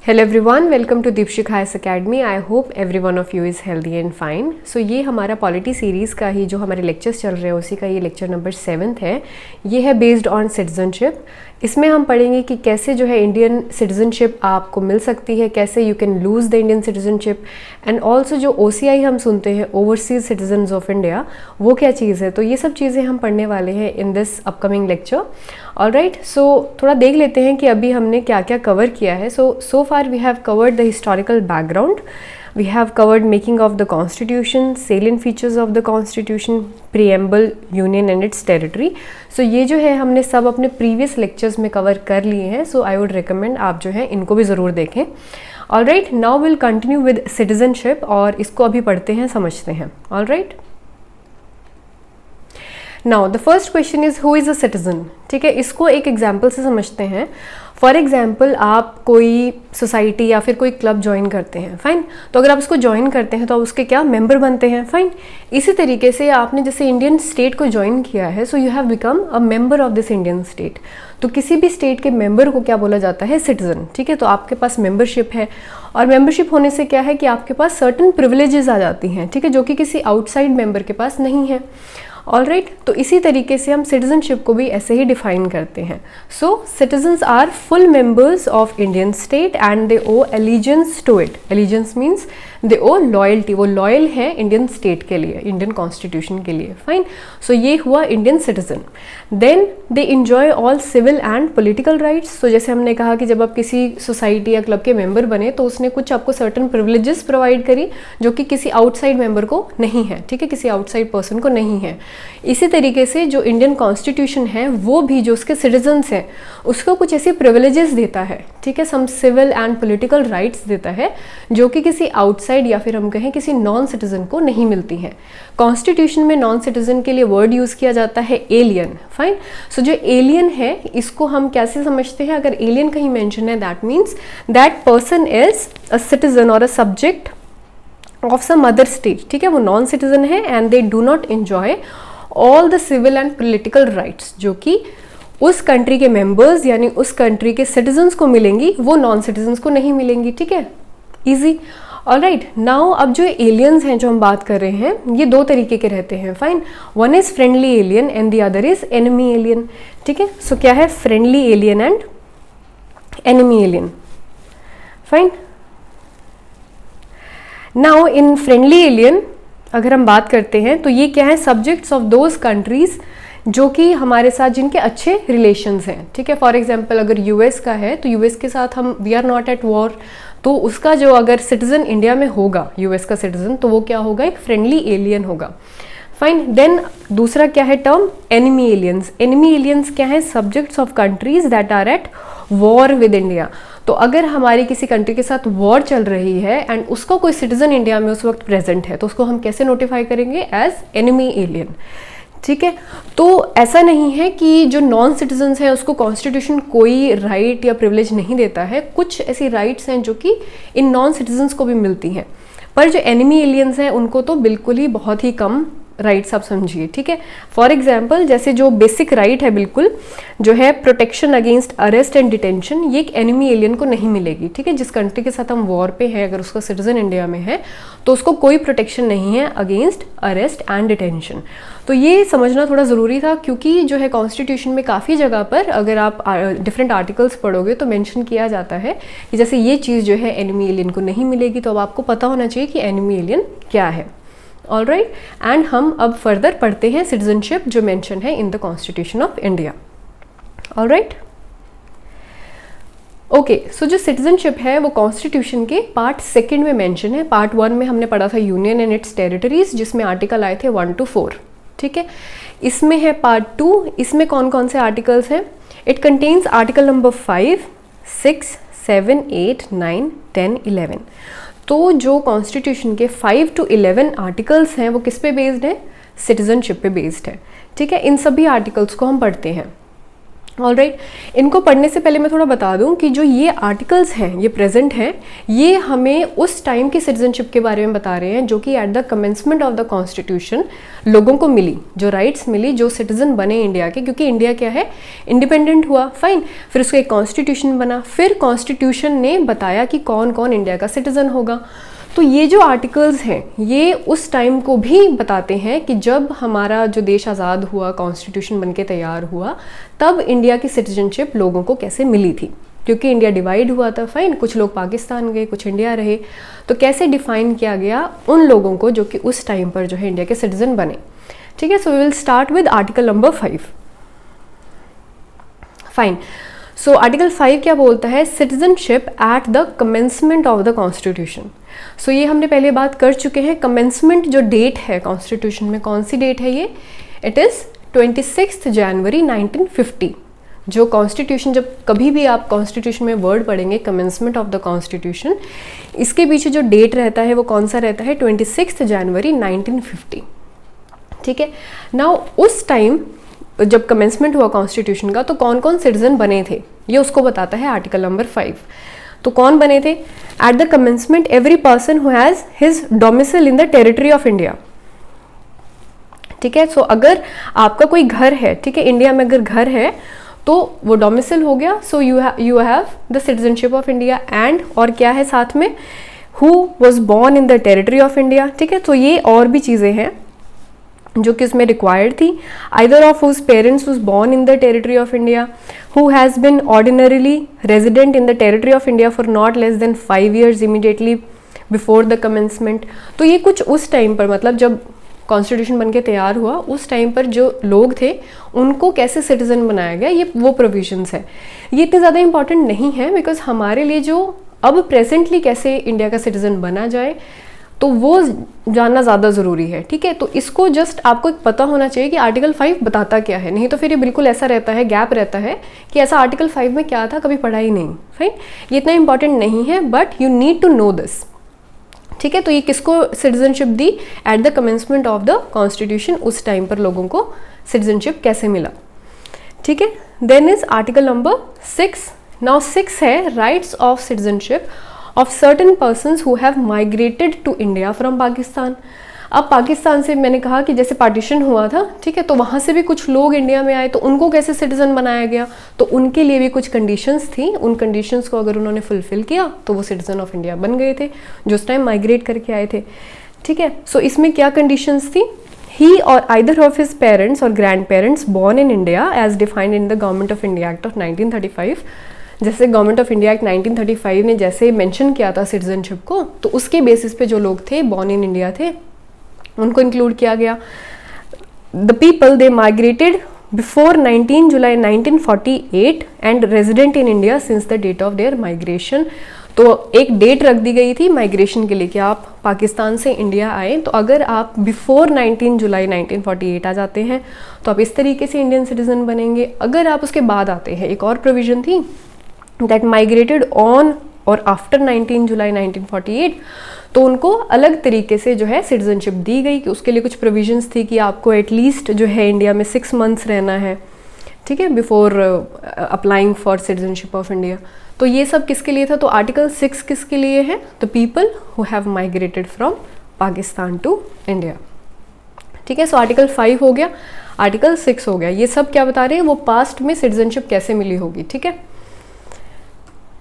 Hello everyone, welcome to Deepshik Hayes Academy. I hope every one of you is healthy and fine. So ये हमारा polity series का ही जो हमारे lectures चल रहे हैं उसी का ये लेक्चर नंबर 7 है. ये है बेस्ड ऑन सिटीजनशिप. इसमें हम पढ़ेंगे कि कैसे जो है इंडियन सिटीजनशिप आपको मिल सकती है, कैसे you can lose the Indian citizenship, and also जो OCI हम सुनते हैं ओवरसीज सिटीजन्स ऑफ इंडिया, वो क्या चीज़ है. तो ये सब चीज़ें हम पढ़ने वाले हैं in this upcoming lecture. Alright, so थोड़ा देख लेते हैं कि अभी हमने क्या क्या कवर किया है. So far we have covered the historical background, we have covered making of the constitution, salient features of the constitution, preamble, union and its territory. so ये जो है हमने सब अपने previous lectures में cover कर लिए हैं. so I would recommend आप जो है इनको भी ज़रूर देखें. alright, now we'll continue with citizenship और इसको अभी पढ़ते हैं, समझते हैं. alright, now the first question is who is a citizen. ठीक है, इसको एक एग्जाम्पल से समझते हैं. फॉर एग्जाम्पल आप कोई सोसाइटी या फिर कोई क्लब ज्वाइन करते हैं, फाइन. तो अगर आप उसको ज्वाइन करते हैं तो आप उसके क्या मेंबर बनते हैं, फाइन. इसी तरीके से आपने जैसे इंडियन स्टेट को ज्वाइन किया है, so you have become a member of this Indian state. तो किसी भी स्टेट के मेंबर को क्या बोला जाता है, सिटीजन. ठीक है, तो आपके पास मेंबरशिप है और मेंबरशिप होने से क्या है कि आपके पास सर्टन प्रिविलेजेस आ जाती हैं, ठीक है, जो कि किसी आउटसाइड मेंबर के पास नहीं है. ऑलराइट, तो इसी तरीके से हम सिटीजनशिप को भी ऐसे ही डिफाइन करते हैं. So citizens are full members of Indian state and they owe allegiance to it. Allegiance means they owe loyalty, वो लॉयल है इंडियन स्टेट के लिए, इंडियन कॉन्स्टिट्यूशन के लिए, फाइन. सो ये हुआ Indian citizen. Then they enjoy all civil and political rights. So जैसे हमने कहा कि जब आप किसी सोसाइटी या क्लब के मेंबर बने तो उसने कुछ आपको सर्टन प्रिविलेजेस प्रोवाइड करी जो कि किसी आउटसाइड मेंबर को नहीं है, ठीक है, किसी आउटसाइड पर्सन को नहीं है. इसी तरीके से जो इंडियन कॉन्स्टिट्यूशन है वो भी जो उसके सिटीजन्स हैं उसको कुछ ऐसे प्रिविलेजेस देता है, ठीक है, सम सिविल एंड पॉलिटिकल राइट्स देता है जो कि किसी आउटसाइड या फिर हम कहें किसी नॉन सिटीजन को नहीं मिलती हैं. कॉन्स्टिट्यूशन में नॉन सिटीजन के लिए वर्ड यूज किया जाता है एलियन, फाइन. सो जो एलियन है इसको हम कैसे समझते हैं, अगर एलियन कहीं मेंशन है that means that person is a citizen or a subject of some other state. ठीक है, वो नॉन सिटीजन है and they do not enjoy all the civil and political rights जो कि उस कंट्री के मेंबर्स यानी उस कंट्री के सिटीजन्स को मिलेंगी, वो नॉन सिटीजन्स को नहीं मिलेंगी. ठीक है, इजी. ऑलराइट, नाउ अब जो एलियंस हैं जो हम बात कर रहे हैं ये दो तरीके के रहते हैं, fine. One is friendly alien and the other is enemy alien. ठीक है, सो क्या है friendly alien and enemy alien, fine. Now in friendly alien अगर हम बात करते हैं तो ये क्या है, सब्जेक्ट्स ऑफ दोज कंट्रीज जो कि हमारे साथ जिनके अच्छे रिलेशंस हैं. ठीक है, फॉर एग्जांपल अगर यूएस का है तो यूएस के साथ हम we are not at war, तो उसका जो अगर सिटीजन इंडिया में होगा यूएस का सिटीजन तो वो क्या होगा, एक फ्रेंडली एलियन होगा, फाइन. देन दूसरा क्या है term, enemy aliens. Enemy aliens क्या है, subjects of countries that are at war with India. तो अगर हमारी किसी कंट्री के साथ वॉर चल रही है एंड उसका कोई सिटीजन इंडिया में उस वक्त प्रेजेंट है तो उसको हम कैसे नोटिफाई करेंगे, एज एनिमी एलियन. ठीक है, तो ऐसा नहीं है कि जो नॉन सिटीजन्स हैं उसको कॉन्स्टिट्यूशन कोई राइट या प्रिविलेज नहीं देता है. कुछ ऐसी राइट्स हैं जो कि इन नॉन सिटीजन्स को भी मिलती हैं, पर जो एनिमी एलियंस हैं उनको तो बिल्कुल ही बहुत ही कम राइट्स आप समझिए. ठीक है, फॉर एग्जाम्पल जैसे जो बेसिक राइट है बिल्कुल जो है protection against arrest and detention, ये एक एनिमी एलियन को नहीं मिलेगी. ठीक है, जिस कंट्री के साथ हम वॉर पे है अगर उसका सिटीजन इंडिया में है तो उसको कोई प्रोटेक्शन नहीं है अगेंस्ट अरेस्ट एंड डिटेंशन. तो ये समझना थोड़ा ज़रूरी था क्योंकि जो है कॉन्स्टिट्यूशन में काफ़ी जगह पर अगर आप डिफरेंट आर्टिकल्स पढ़ोगे तो मेंशन किया जाता है कि जैसे ये चीज़ जो है एनिमी एलियन को नहीं मिलेगी, तो अब आपको पता होना चाहिए कि एनिमी एलियन क्या है. ऑलराइट, एंड हम अब फर्दर पढ़ते हैं सिटीजनशिप जो मेंशन है in the constitution of India. Alright, okay, so जो सिटीजनशिप है वो कॉन्स्टिट्यूशन के पार्ट 2 में मेंशन है. पार्ट 1 में हमने पढ़ा था यूनियन एंड इट्स टेरिटरीज जिसमें आर्टिकल आए थे 1 to 4. ठीक है, इसमें है पार्ट 2. इसमें कौन कौन से आर्टिकल्स हैं, इट कंटेन्स आर्टिकल नंबर 5, 6, 7, 8, 9, 10, 11. तो जो कॉन्स्टिट्यूशन के 5 to 11 आर्टिकल्स हैं वो किस पे बेस्ड है, सिटीजनशिप पे बेस्ड है. ठीक है, इन सभी आर्टिकल्स को हम पढ़ते हैं. ऑलराइट, इनको पढ़ने से पहले मैं थोड़ा बता दूं कि जो ये आर्टिकल्स हैं, ये प्रेजेंट हैं, ये हमें उस टाइम की सिटीजनशिप के बारे में बता रहे हैं जो कि eight the commencement of the constitution लोगों को मिली, जो राइट्स मिली, जो सिटीजन बने इंडिया के, क्योंकि इंडिया क्या है, इंडिपेंडेंट हुआ, फाइन, फिर उसका एक कॉन्स्टिट्यूशन बना, फिर कॉन्स्टिट्यूशन ने बताया कि कौन कौन इंडिया का सिटीजन होगा। तो ये जो आर्टिकल्स हैं ये उस टाइम को भी बताते हैं कि जब हमारा जो देश आज़ाद हुआ, कॉन्स्टिट्यूशन बनके तैयार हुआ, तब इंडिया की सिटीजनशिप लोगों को कैसे मिली थी, क्योंकि इंडिया डिवाइड हुआ था, फाइन, कुछ लोग पाकिस्तान गए, कुछ इंडिया रहे, तो कैसे डिफाइन किया गया उन लोगों को जो कि उस टाइम पर जो है इंडिया के सिटीजन बने। ठीक है, so we will start with article number 5। Fine, so article 5 क्या बोलता है, citizenship at the commencement of the constitution. So ये हमने पहले बात कर चुके हैं, कमेंसमेंट जो डेट है कॉन्स्टिट्यूशन में, कौन सी डेट है ये, इट इज़ 26 जनवरी 1950। जो कॉन्स्टिट्यूशन, जब कभी भी आप कॉन्स्टिट्यूशन में वर्ड पढ़ेंगे कमेंसमेंट ऑफ द कॉन्स्टिट्यूशन, इसके पीछे जो डेट रहता है वो कौन सा रहता है, 26 जनवरी 1950। ठीक है, नाउ उस टाइम जब कमेंसमेंट हुआ कॉन्स्टिट्यूशन का, तो कौन कौन सिटीजन बने थे ये उसको बताता है आर्टिकल नंबर 5। तो कौन बने थे, eight the commencement every person who has his domicile in the territory of India. ठीक है, सो अगर आपका कोई घर है, ठीक है, इंडिया में अगर घर है तो वो डोमिसाइल हो गया, so you have the citizenship of India. And और क्या है साथ में, who was born in the territory of India. ठीक है, तो ये और भी चीज़ें हैं जो कि उसमें रिक्वायर्ड थी, either of whose parents was born in the territory of India, who has been ordinarily resident in the territory of India for not less than 5 years immediately before the commencement. तो ये कुछ उस time पर, मतलब जब constitution बनके तैयार हुआ उस टाइम पर जो लोग थे उनको कैसे सिटीजन बनाया गया, ये वो प्रोविजंस है। ये इतने ज़्यादा इंपॉर्टेंट नहीं है, बिकॉज हमारे लिए जो अब प्रेजेंटली कैसे इंडिया का सिटीजन बना जाए तो वो जानना ज़्यादा ज़रूरी है। ठीक है, तो इसको जस्ट आपको एक पता होना चाहिए कि आर्टिकल 5 बताता क्या है, नहीं तो फिर ये बिल्कुल ऐसा रहता है, गैप रहता है कि ऐसा आर्टिकल 5 में क्या था, कभी पढ़ा ही नहीं। फाइन, ये इतना इंपॉर्टेंट नहीं है, but you need to know this. ठीक है, तो ये किसको सिटीजनशिप दी, at the commencement of the constitution, उस टाइम पर लोगों को सिटीजनशिप कैसे मिला। ठीक है, then is article number 6। Now 6 है rights of citizenship of certain persons who have migrated to India from Pakistan। अब पाकिस्तान से मैंने कहा कि जैसे पार्टीशन हुआ था, ठीक है, तो वहाँ से भी कुछ लोग इंडिया में आए, तो उनको कैसे सिटीजन बनाया गया, तो उनके लिए भी कुछ कंडीशंस थी, उन कंडीशंस को अगर उन्होंने फुलफिल किया तो वो सिटीजन ऑफ इंडिया बन गए थे जो उस टाइम माइग्रेट करके आए थे। ठीक है, सो इसमें क्या कंडीशंस थी, ही और आइदर ऑफ हिज पेरेंट्स और grandparents born in India as defined in the Government of India Act of 1935। जैसे गवर्नमेंट ऑफ इंडिया एक्ट 1935 ने जैसे मेंशन किया था सिटीजनशिप को, तो उसके बेसिस पे जो लोग थे बॉर्न इन इंडिया थे उनको इंक्लूड किया गया। The people they migrated before 19 July 1948 and resident in India since the date of their migration. तो एक डेट रख दी गई थी माइग्रेशन के लिए कि आप पाकिस्तान से इंडिया आए, तो अगर आप बिफोर 19 जुलाई 1948 आ जाते हैं तो आप इस तरीके से इंडियन सिटीजन बनेंगे। अगर आप उसके बाद आते हैं, एक और प्रोविजन थी that migrated on और आफ्टर 19 जुलाई 1948, तो उनको अलग तरीके से जो है सिटीजनशिप दी गई कि उसके लिए कुछ प्रोविजंस थी कि आपको एटलीस्ट जो है इंडिया में 6 months रहना है, ठीक है, before applying for citizenship of India. तो ये सब किसके लिए था, तो आर्टिकल 6 किसके लिए है, the people who have migrated from Pakistan to India. ठीक है, सो आर्टिकल 5 हो गया, आर्टिकल 6 हो गया, ये सब क्या बता रहे हैं, वो पास्ट में सिटीजनशिप कैसे मिली होगी। ठीक है,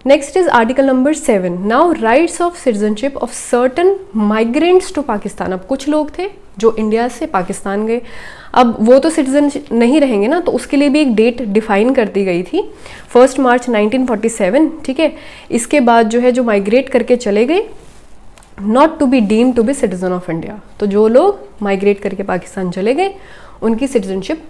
next is article number 7। Now rights of citizenship of certain migrants to Pakistan. अब कुछ लोग थे जो इंडिया से पाकिस्तान गए, अब वो तो सिटीजन नहीं रहेंगे ना, तो उसके लिए भी एक डेट डिफाइन कर दी गई थी, 1 मार्च 1947। ठीक है, इसके बाद जो है जो माइग्रेट करके चले गए, not to be deemed to be citizen of India. तो जो लोग माइग्रेट करके पाकिस्तान चले गए उनकी सिटीजनशिप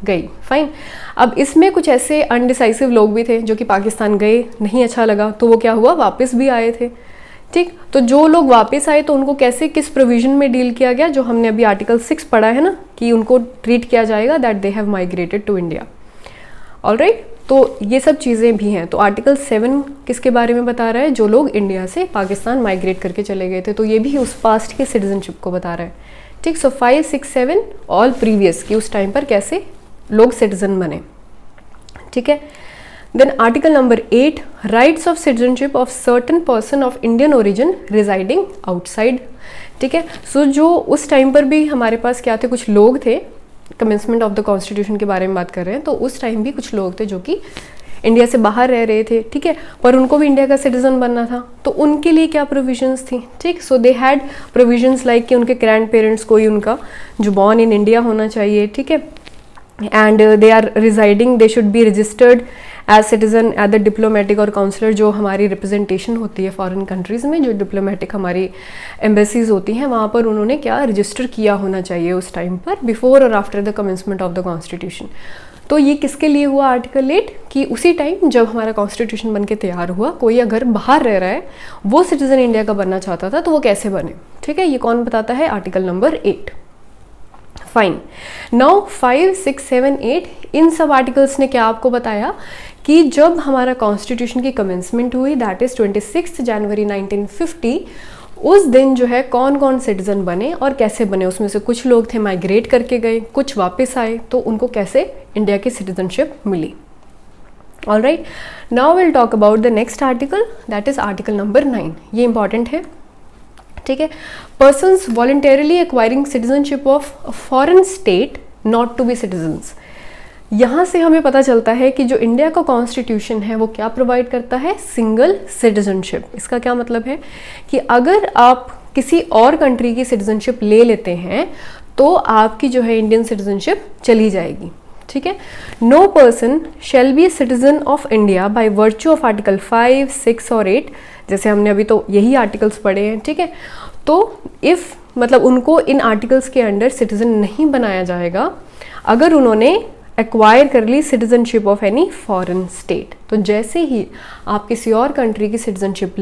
गई। फाइन, अब इसमें कुछ ऐसे अनडिसाइसिव लोग भी थे जो कि पाकिस्तान गए, नहीं अच्छा लगा, तो वो क्या हुआ, वापस भी आए थे। ठीक, तो जो लोग वापस आए तो उनको कैसे, किस प्रोविजन में डील किया गया, जो हमने अभी आर्टिकल 6 पढ़ा है ना, कि उनको ट्रीट किया जाएगा that they have migrated to India. Alright, तो ये सब चीज़ें भी हैं। तो आर्टिकल 7 किसके बारे में बता रहा है, जो लोग इंडिया से पाकिस्तान माइग्रेट करके चले गए थे, तो ये भी उस पास्ट के सिटीजनशिप को बता रहा है। ठीक, सो 5, 6, 7 ऑल प्रीवियस, कि उस टाइम पर कैसे लोग सिटीजन बने। ठीक है। Then article number 8, rights of citizenship of certain person of Indian origin residing outside. ठीक है। सो जो उस टाइम पर भी हमारे पास क्या थे, कुछ लोग थे, कमेंसमेंट ऑफ द कॉन्स्टिट्यूशन के बारे में बात कर रहे हैं, तो उस टाइम भी कुछ लोग थे जो कि इंडिया से बाहर रह रहे थे, ठीक है, पर उनको भी इंडिया का सिटीजन बनना था, तो उनके लिए क्या प्रोविजंस थी, ठीक। सो दे हैड प्रोविजंस लाइक कि उनके ग्रैंड पेरेंट्स कोई उनका जो बॉर्न इन इंडिया होना चाहिए, ठीक है, and they are residing, they should be registered as citizen at the diplomatic और काउंसलर, जो हमारी रिप्रेजेंटेशन होती है फॉरेन कंट्रीज़ में, जो डिप्लोमेटिक हमारी एम्बेसीज होती हैं, वहाँ पर उन्होंने क्या रजिस्टर किया होना चाहिए उस टाइम पर, बिफोर और after the commencement of the constitution. तो ये किसके लिए हुआ आर्टिकल 8, कि उसी टाइम जब हमारा कॉन्स्टिट्यूशन बन के तैयार हुआ, कोई अगर बाहर रह रहा है, वो सिटीजन इंडिया का बनना चाहता था, तो वो कैसे बने, ठीक है, ये कौन बताता है, आर्टिकल नंबर 8। फाइन। नाउ 5, 6, 7, 8 इन सब आर्टिकल्स ने क्या आपको बताया कि जब हमारा कॉन्स्टिट्यूशन की कमेंसमेंट हुई, दैट इज 26 जनवरी 1950, उस दिन जो है कौन कौन सिटीजन बने और कैसे बने। उसमें से कुछ लोग थे माइग्रेट करके गए, कुछ वापस आए, तो उनको कैसे इंडिया की सिटीजनशिप मिली। All right, now will talk about the next article, that is article number 9। ये इंपॉर्टेंट है, ठीक है। Persons voluntarily acquiring citizenship of foreign state not to be citizens. यहाँ से हमें पता चलता है कि जो इंडिया का कॉन्स्टिट्यूशन है वो क्या प्रोवाइड करता है, सिंगल सिटीजनशिप। इसका क्या मतलब है कि अगर आप किसी और कंट्री की सिटीजनशिप ले लेते हैं तो आपकी जो है इंडियन सिटीजनशिप चली जाएगी, ठीक है। No person shall be citizen of India by virtue of article 5, 6 और 8, जैसे हमने अभी तो यही आर्टिकल्स पढ़े हैं, ठीक है। तो इफ़ मतलब उनको इन आर्टिकल्स के अंडर सिटीजन नहीं बनाया जाएगा अगर उन्होंने एक्वायर कर ली citizenship of any foreign state. तो जैसे ही आप किसी और कंट्री की सिटीजनशिप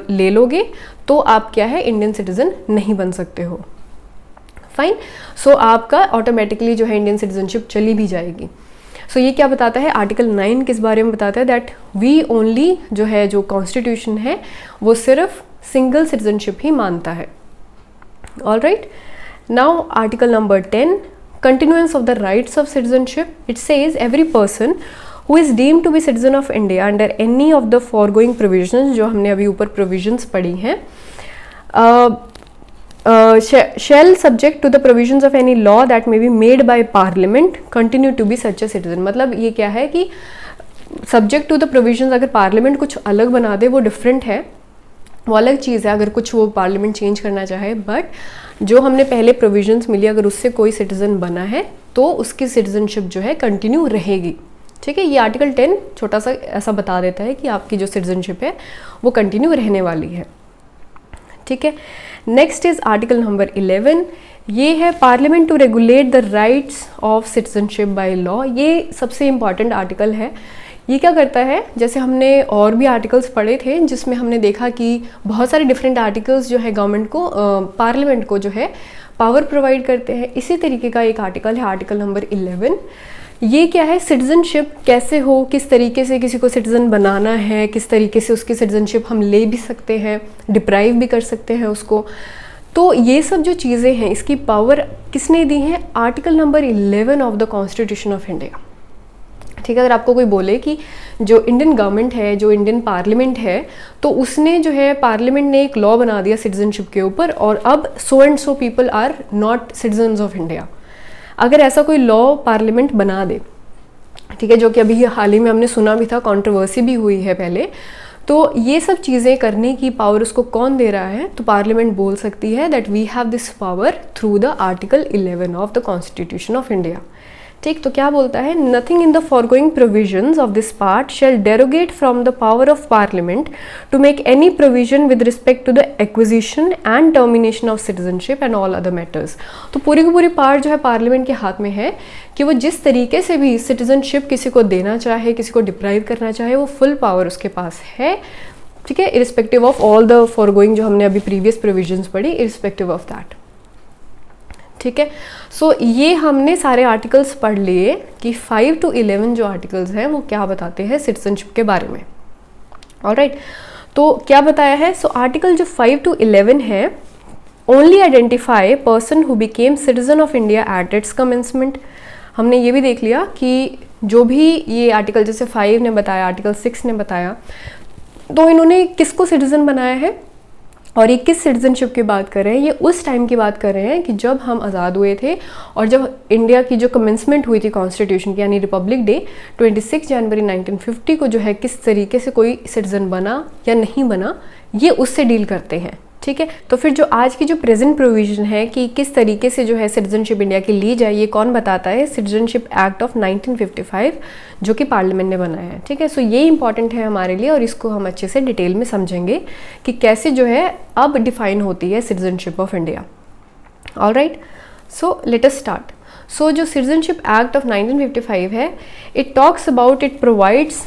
ले लोगे तो आप क्या है, इंडियन सिटीजन नहीं बन सकते हो। फाइन। सो आपका ऑटोमेटिकली जो है इंडियन सिटीजनशिप चली भी जाएगी। सो ये क्या बताता है, आर्टिकल 9 किस बारे में बताता है, दैट वी ओनली जो है जो कॉन्स्टिट्यूशन है वो सिर्फ सिंगल सिटीजनशिप ही मानता है। All right, now article number 10, continuance of the rights of citizenship. It says every person who is deemed to be citizen of India under any of the foregoing provisions, जो हमने अभी ऊपर provisions पढ़ी हैं, shall subject to the provisions of any law that may be made by parliament continue to be such a citizen। मतलब ये क्या है कि subject to the provisions, अगर पार्लियामेंट कुछ अलग बना दे वो डिफरेंट है, वो अलग चीज़ है, अगर कुछ वो पार्लियामेंट चेंज करना चाहे, बट जो हमने पहले प्रोविजंस मिली अगर उससे कोई सिटीजन बना है तो उसकी सिटीजनशिप जो है कंटिन्यू रहेगी, ठीक है। ये आर्टिकल 10 छोटा सा ऐसा बता देता है कि आपकी जो सिटीजनशिप है वो कंटिन्यू रहने वाली है, ठीक है। Next is article number 11। ये है parliament to regulate the rights of citizenship by law. ये सबसे इम्पॉर्टेंट आर्टिकल है। ये क्या करता है, जैसे हमने और भी आर्टिकल्स पढ़े थे जिसमें हमने देखा कि बहुत सारे डिफरेंट आर्टिकल्स जो है गवर्नमेंट को, पार्लियामेंट को जो है पावर प्रोवाइड करते हैं, इसी तरीके का एक आर्टिकल है आर्टिकल नंबर 11। ये क्या है, सिटीजनशिप कैसे हो, किस तरीके से किसी को सिटीजन बनाना है, किस तरीके से उसकी सिटीजनशिप हम ले भी सकते हैं, डिप्राइव भी कर सकते हैं उसको। तो ये सब जो चीज़ें हैं इसकी पावर किसने दी है, article number 11 of the constitution of India, ठीक है। अगर आपको कोई बोले कि जो इंडियन गवर्नमेंट है, जो इंडियन पार्लियामेंट है, तो उसने जो है पार्लियामेंट ने एक लॉ बना दिया सिटीजनशिप के ऊपर और अब so and so people are not citizens of India, अगर ऐसा कोई लॉ पार्लियामेंट बना दे, ठीक है, जो कि अभी हाल ही में हमने सुना भी था, कंट्रोवर्सी भी हुई है पहले, तो ये सब चीज़ें करने की पावर उसको कौन दे रहा है, तो पार्लियामेंट बोल सकती है that we have this power through the article 11 of the constitution of India, ठीक। तो क्या बोलता है, nothing in the foregoing provisions of this part shall derogate from the power of parliament to make any provision with respect to the acquisition and termination of citizenship and all other matters. तो पूरी की पूरी part जो है parliament के हाथ में है कि वो जिस तरीके से भी सिटीजनशिप किसी को देना चाहे, किसी को डिप्राइव करना चाहे, वो फुल पावर उसके पास है, ठीक है, irrespective of all the forgoing जो हमने अभी प्रीवियस प्रोविजंस पढ़ी, इरिस्पेक्टिव ऑफ दैट, ठीक है। सो ये हमने सारे आर्टिकल्स पढ़ लिए कि 5 to 11 जो आर्टिकल्स हैं वो क्या बताते हैं सिटीजनशिप के बारे में। ऑलराइट, तो क्या बताया है, सो आर्टिकल जो 5 to 11 है, only identify person who became citizen of India at its commencement. हमने ये भी देख लिया कि जो भी ये आर्टिकल जैसे 5 ने बताया, आर्टिकल 6 ने बताया, तो इन्होंने किसको सिटीज़न बनाया है और ये किस सिटीजनशिप की बात कर रहे हैं, ये उस टाइम की बात कर रहे हैं कि जब हम आज़ाद हुए थे और जब इंडिया की जो कमेंसमेंट हुई थी कॉन्स्टिट्यूशन की, यानी रिपब्लिक डे 26 जनवरी 1950 को जो है किस तरीके से कोई सिटीज़न बना या नहीं बना, ये उससे डील करते हैं। ठीक है, तो फिर जो आज की जो प्रेजेंट प्रोविजन है कि किस तरीके से जो है सिटीजनशिप इंडिया की ली जाए, ये कौन बताता है? सिटीजनशिप एक्ट ऑफ 1955 जो कि पार्लियामेंट ने बनाया है। ठीक है, सो ये इंपॉर्टेंट है हमारे लिए और इसको हम अच्छे से डिटेल में समझेंगे कि कैसे जो है अब डिफाइन होती है citizenship of India. Alright, so let us start. So जो सिटीजनशिप एक्ट ऑफ 1955 है, it talks about, it provides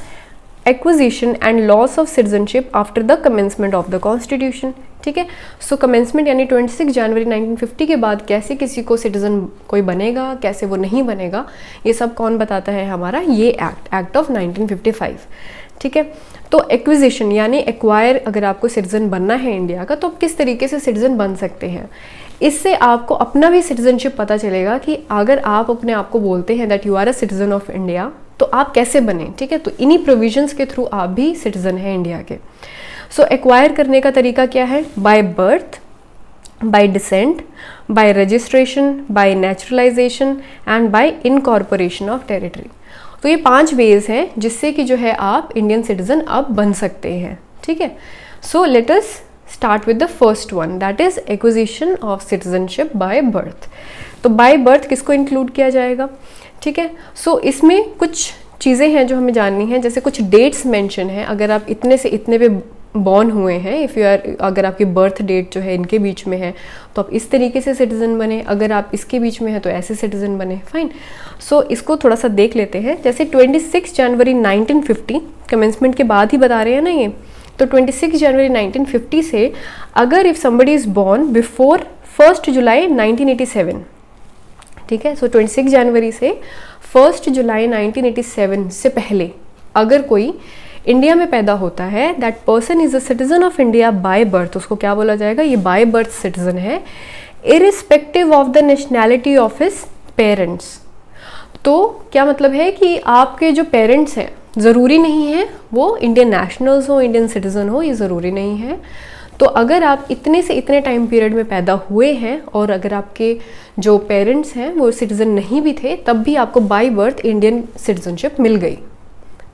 acquisition and loss of citizenship after the commencement of the constitution. ठीक है, सो कमेंसमेंट यानी 26 जनवरी 1950 के बाद कैसे किसी को सिटीज़न कोई बनेगा, कैसे वो नहीं बनेगा, ये सब कौन बताता है? हमारा ये एक्ट ऑफ 1955। ठीक है, तो एक्विजिशन यानी एक्वायर, अगर आपको सिटीज़न बनना है इंडिया का, तो आप किस तरीके से सिटीज़न बन सकते हैं, इससे आपको अपना भी सिटीजनशिप पता चलेगा कि अगर आप अपने आप को बोलते हैं that you are a citizen of India, तो आप कैसे बने। ठीक है, तो इन्हीं प्रोविजंस के थ्रू आप भी सिटीज़न हैं इंडिया के। सो एक्वायर करने का तरीका क्या है? Bye birth, by decent, bye registration, bye naturalisation and bye incorporation of territory. तो ये 5 वेज हैं जिससे कि जो है आप इंडियन सिटीजन अब बन सकते हैं। ठीक है, सो let us start with the first one, that is acquisition of citizenship by birth. तो बाय बर्थ किसको इंक्लूड किया जाएगा? ठीक है, सो इसमें कुछ चीज़ें हैं जो हमें जाननी है, जैसे कुछ डेट्स मेंशन है। अगर आप इतने से इतने पे बॉर्न हुए हैं, इफ़ यू आर, अगर आपकी बर्थ डेट जो है इनके बीच में है तो आप इस तरीके से सिटीज़न बने, अगर आप इसके बीच में है तो ऐसे सिटीज़न बने। फाइन, सो इसको थोड़ा सा देख लेते हैं। जैसे 26 जनवरी 1950 कमेंसमेंट के बाद ही बता रहे हैं ना ये, तो 26 जनवरी 1950 से अगर if somebody is born before 1 जुलाई 1987, ठीक है, सो 26 जनवरी से 1 जुलाई 1987 से पहले अगर कोई इंडिया में पैदा होता है, that person is a citizen of India by birth. उसको क्या बोला जाएगा? ये बाय बर्थ सिटीजन है, irrespective of the nationality of his parents. तो क्या मतलब है कि आपके जो पेरेंट्स हैं, ज़रूरी नहीं है वो इंडियन नेशनल्स हो, इंडियन सिटीजन हो, ये ज़रूरी नहीं है। तो अगर आप इतने से इतने टाइम पीरियड में पैदा हुए हैं और अगर आपके जो पेरेंट्स हैं वो सिटीज़न नहीं भी थे, तब भी आपको बाय बर्थ इंडियन सिटीजनशिप मिल गई।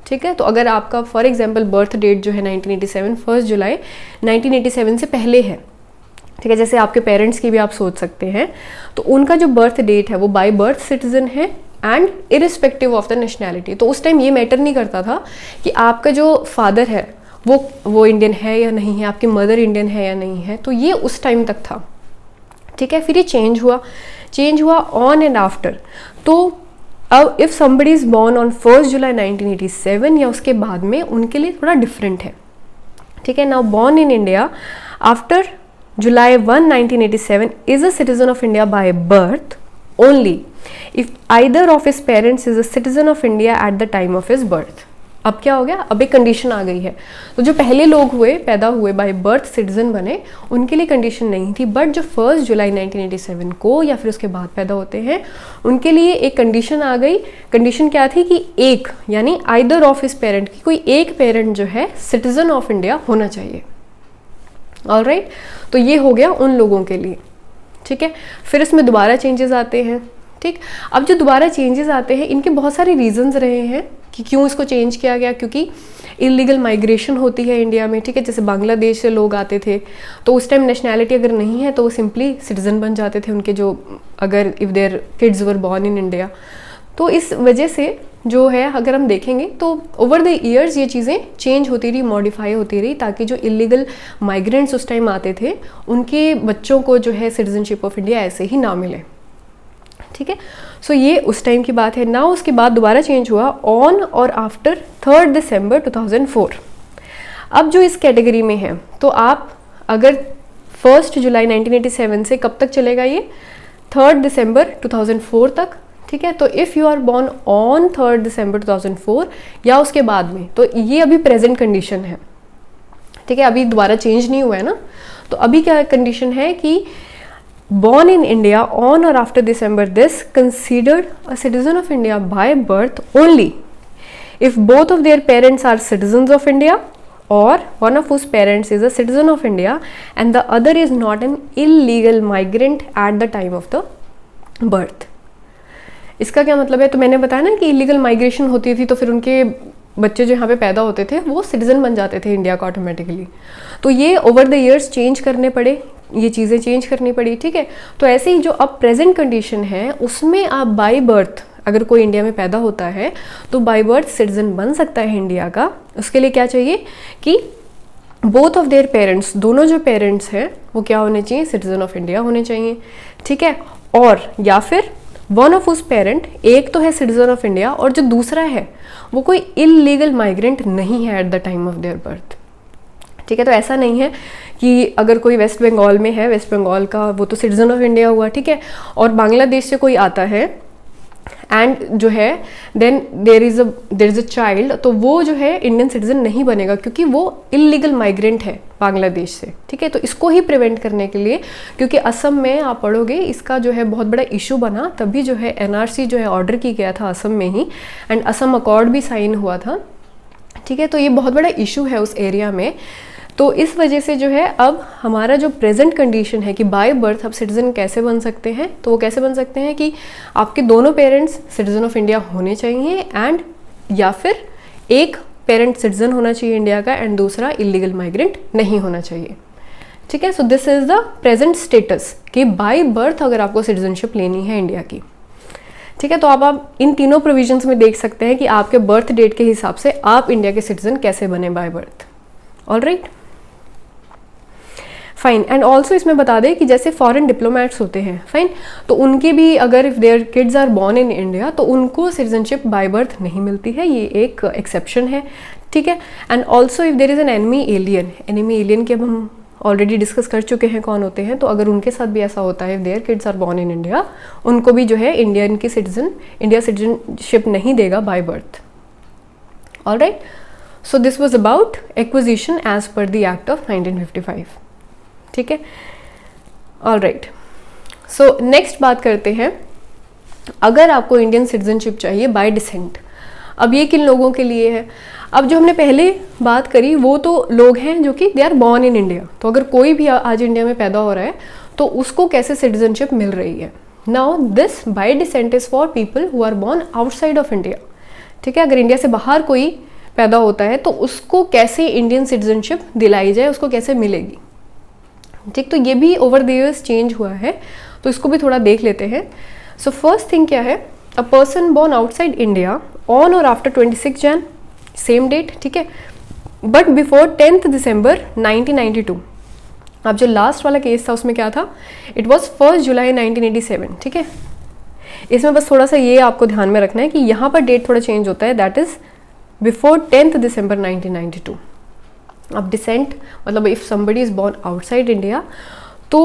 ठीक है, तो अगर आपका फॉर एग्जांपल बर्थ डेट जो है 1987, 1 जुलाई 1987 से पहले है, ठीक है, जैसे आपके पेरेंट्स की भी आप सोच सकते हैं, तो उनका जो बर्थ डेट है वो बाय बर्थ सिटीजन है and irrespective of the nationality. तो उस टाइम ये मैटर नहीं करता था कि आपका जो फादर है वो इंडियन है या नहीं है, आपकी मदर इंडियन है या नहीं है, तो ये उस टाइम तक था। ठीक है, फिर ये चेंज हुआ ऑन एंड आफ्टर। तो अब if somebody is born on 1 जुलाई 1987 या उसके बाद में, उनके लिए थोड़ा डिफरेंट है। ठीक है, now born in India after July 1, 1987 is a citizen of India by birth only if either of his parents is a citizen of India at the time of his birth. अब क्या हो गया? अब एक condition आ गई है। तो जो पहले लोग पैदा हुए बाय बर्थ सिटीजन बने, उनके लिए कंडीशन नहीं थी, बट जो 1 जुलाई 1987 को या फिर उसके बाद पैदा होते हैं, उनके लिए एक कंडीशन आ गई। कंडीशन क्या थी कि एक यानी आइदर ऑफ हिज पेरेंट की कोई एक पेरेंट जो है सिटीजन ऑफ इंडिया होना चाहिए। ऑलराइट, तो ये हो गया उन लोगों के लिए। ठीक है, फिर इसमें दोबारा चेंजेस आते हैं। ठीक, अब जो दोबारा चेंजेस आते हैं, इनके बहुत सारे रीजंस रहे हैं कि क्यों इसको चेंज किया गया, क्योंकि इलीगल माइग्रेशन होती है इंडिया में। ठीक है, जैसे बांग्लादेश से लोग आते थे, तो उस टाइम नेशनैलिटी अगर नहीं है तो वो सिंपली सिटीजन बन जाते थे उनके, जो अगर if their kids were born in India. तो इस वजह से जो है, अगर हम देखेंगे तो ओवर द ईयर्स ये चीज़ें चेंज होती रही, मॉडिफाई होती रही, ताकि जो इलीगल माइग्रेंट्स उस टाइम आते थे उनके बच्चों को जो है सिटीजनशिप ऑफ इंडिया ऐसे ही ना मिले। ठीक है, सो ये उस टाइम की बात है ना। उसके बाद दोबारा चेंज हुआ ऑन और आफ्टर 3 दिसंबर 2004। अब जो इस कैटेगरी में है, तो आप अगर 1 जुलाई 1987 से कब तक चलेगा ये? 3 दिसंबर 2004 तक। ठीक है, तो if you are born on 3 December 2004 या उसके बाद में, तो ये अभी प्रेजेंट कंडीशन है। ठीक है, अभी दोबारा चेंज नहीं हुआ है ना। तो अभी क्या कंडीशन है कि born in India on or after December this considered a citizen of India by birth only if both of their parents are citizens of India or one of whose parents is a citizen of India and the other is not an illegal migrant at the time of the birth. इसका क्या मतलब है? तो मैंने बताया ना कि illegal migration होती थी तो फिर उनके बच्चे जो यहाँ पे पैदा होते थे वो सिटीजन बन जाते थे इंडिया का ऑटोमेटिकली। तो ये ओवर द ईयर्स चेंज करने पड़े, ये चीज़ें चेंज करनी पड़ी, ठीक है। तो ऐसे ही जो अब प्रेजेंट कंडीशन है उसमें आप बाय बर्थ अगर कोई इंडिया में पैदा होता है तो बाय बर्थ सिटीजन बन सकता है इंडिया का। उसके लिए क्या चाहिए कि बोथ ऑफ देयर पेरेंट्स, दोनों जो पेरेंट्स हैं वो क्या होने चाहिए? सिटीजन ऑफ इंडिया होने चाहिए, ठीक है। और या फिर वन ऑफ उस पेरेंट, एक तो है सिटीजन ऑफ इंडिया और जो दूसरा है वो कोई इलीगल माइग्रेंट नहीं है eight the time of their birth, ठीक है। तो ऐसा नहीं है कि अगर कोई वेस्ट बंगाल में है, वेस्ट बंगाल का वो तो सिटीजन ऑफ इंडिया हुआ, ठीक है, और बांग्लादेश से कोई आता है एंड जो है then there is a child, तो वो जो है इंडियन सिटीजन नहीं बनेगा क्योंकि वो इलीगल माइग्रेंट है बांग्लादेश से, ठीक है। तो इसको ही प्रिवेंट करने के लिए, क्योंकि असम में आप पढ़ोगे इसका जो है बहुत बड़ा इशू बना, तभी जो है एनआरसी जो है ऑर्डर की गया था असम में ही एंड असम अकॉर्ड भी साइन हुआ था, ठीक है। तो ये बहुत बड़ा इशू है उस एरिया में। तो इस वजह से जो है अब हमारा जो प्रेजेंट कंडीशन है कि बाय बर्थ आप सिटीज़न कैसे बन सकते हैं, तो वो कैसे बन सकते हैं कि आपके दोनों पेरेंट्स सिटीज़न ऑफ इंडिया होने चाहिए एंड या फिर एक पेरेंट सिटीज़न होना चाहिए इंडिया का एंड दूसरा इलीगल माइग्रेंट नहीं होना चाहिए, ठीक है। So this is the present status कि बाय बर्थ अगर आपको सिटीजनशिप लेनी है इंडिया की, ठीक है। तो आप इन तीनों प्रोविजंस में देख सकते हैं कि आपके बर्थ डेट के हिसाब से आप इंडिया के सिटीजन कैसे बने bye birth. Alright, fine. And also इसमें बता दें कि जैसे फॉरेन डिप्लोमेट्स होते हैं, फाइन, तो उनके भी अगर if their kids are born in India तो उनको सिटीजनशिप बाय बर्थ नहीं मिलती है, ये एक एक्सेप्शन है, ठीक है। And also if there is an enemy alien के हम ऑलरेडी डिस्कस कर चुके हैं कौन होते हैं, तो अगर उनके साथ भी ऐसा होता है if their kids are born in India, उनको भी जो है इंडिया सिटीजनशिप नहीं देगा by birth. Alright, so this was about acquisition as per the act of 1955, ठीक है। ऑलराइट, सो नेक्स्ट बात करते हैं, अगर आपको इंडियन सिटीजनशिप चाहिए बाय डिसेंट, अब ये किन लोगों के लिए है? अब जो हमने पहले बात करी वो तो लोग हैं जो कि they are born in India, तो अगर कोई भी आज इंडिया में पैदा हो रहा है तो उसको कैसे सिटीजनशिप मिल रही है? Now this by descent is for people who are born outside of India, ठीक है। अगर इंडिया से बाहर कोई पैदा होता है तो उसको कैसे इंडियन सिटीजनशिप दिलाई जाए, उसको कैसे मिलेगी, ठीक। तो ये भी ओवर द ईयर्स चेंज हुआ है, तो इसको भी थोड़ा देख लेते हैं। सो फर्स्ट थिंग क्या है? A person born outside India on और आफ्टर 26 जैन, सेम डेट, ठीक है, बट बिफोर 10th दिसंबर 1992। अब जो लास्ट वाला केस था उसमें क्या था? इट वॉज 1 जुलाई 1987, ठीक है। इसमें बस थोड़ा सा ये आपको ध्यान में रखना है कि यहाँ पर डेट थोड़ा चेंज होता है, दैट इज बिफोर 10th दिसंबर 1992। अब डिसेंट मतलब if somebody is born outside India तो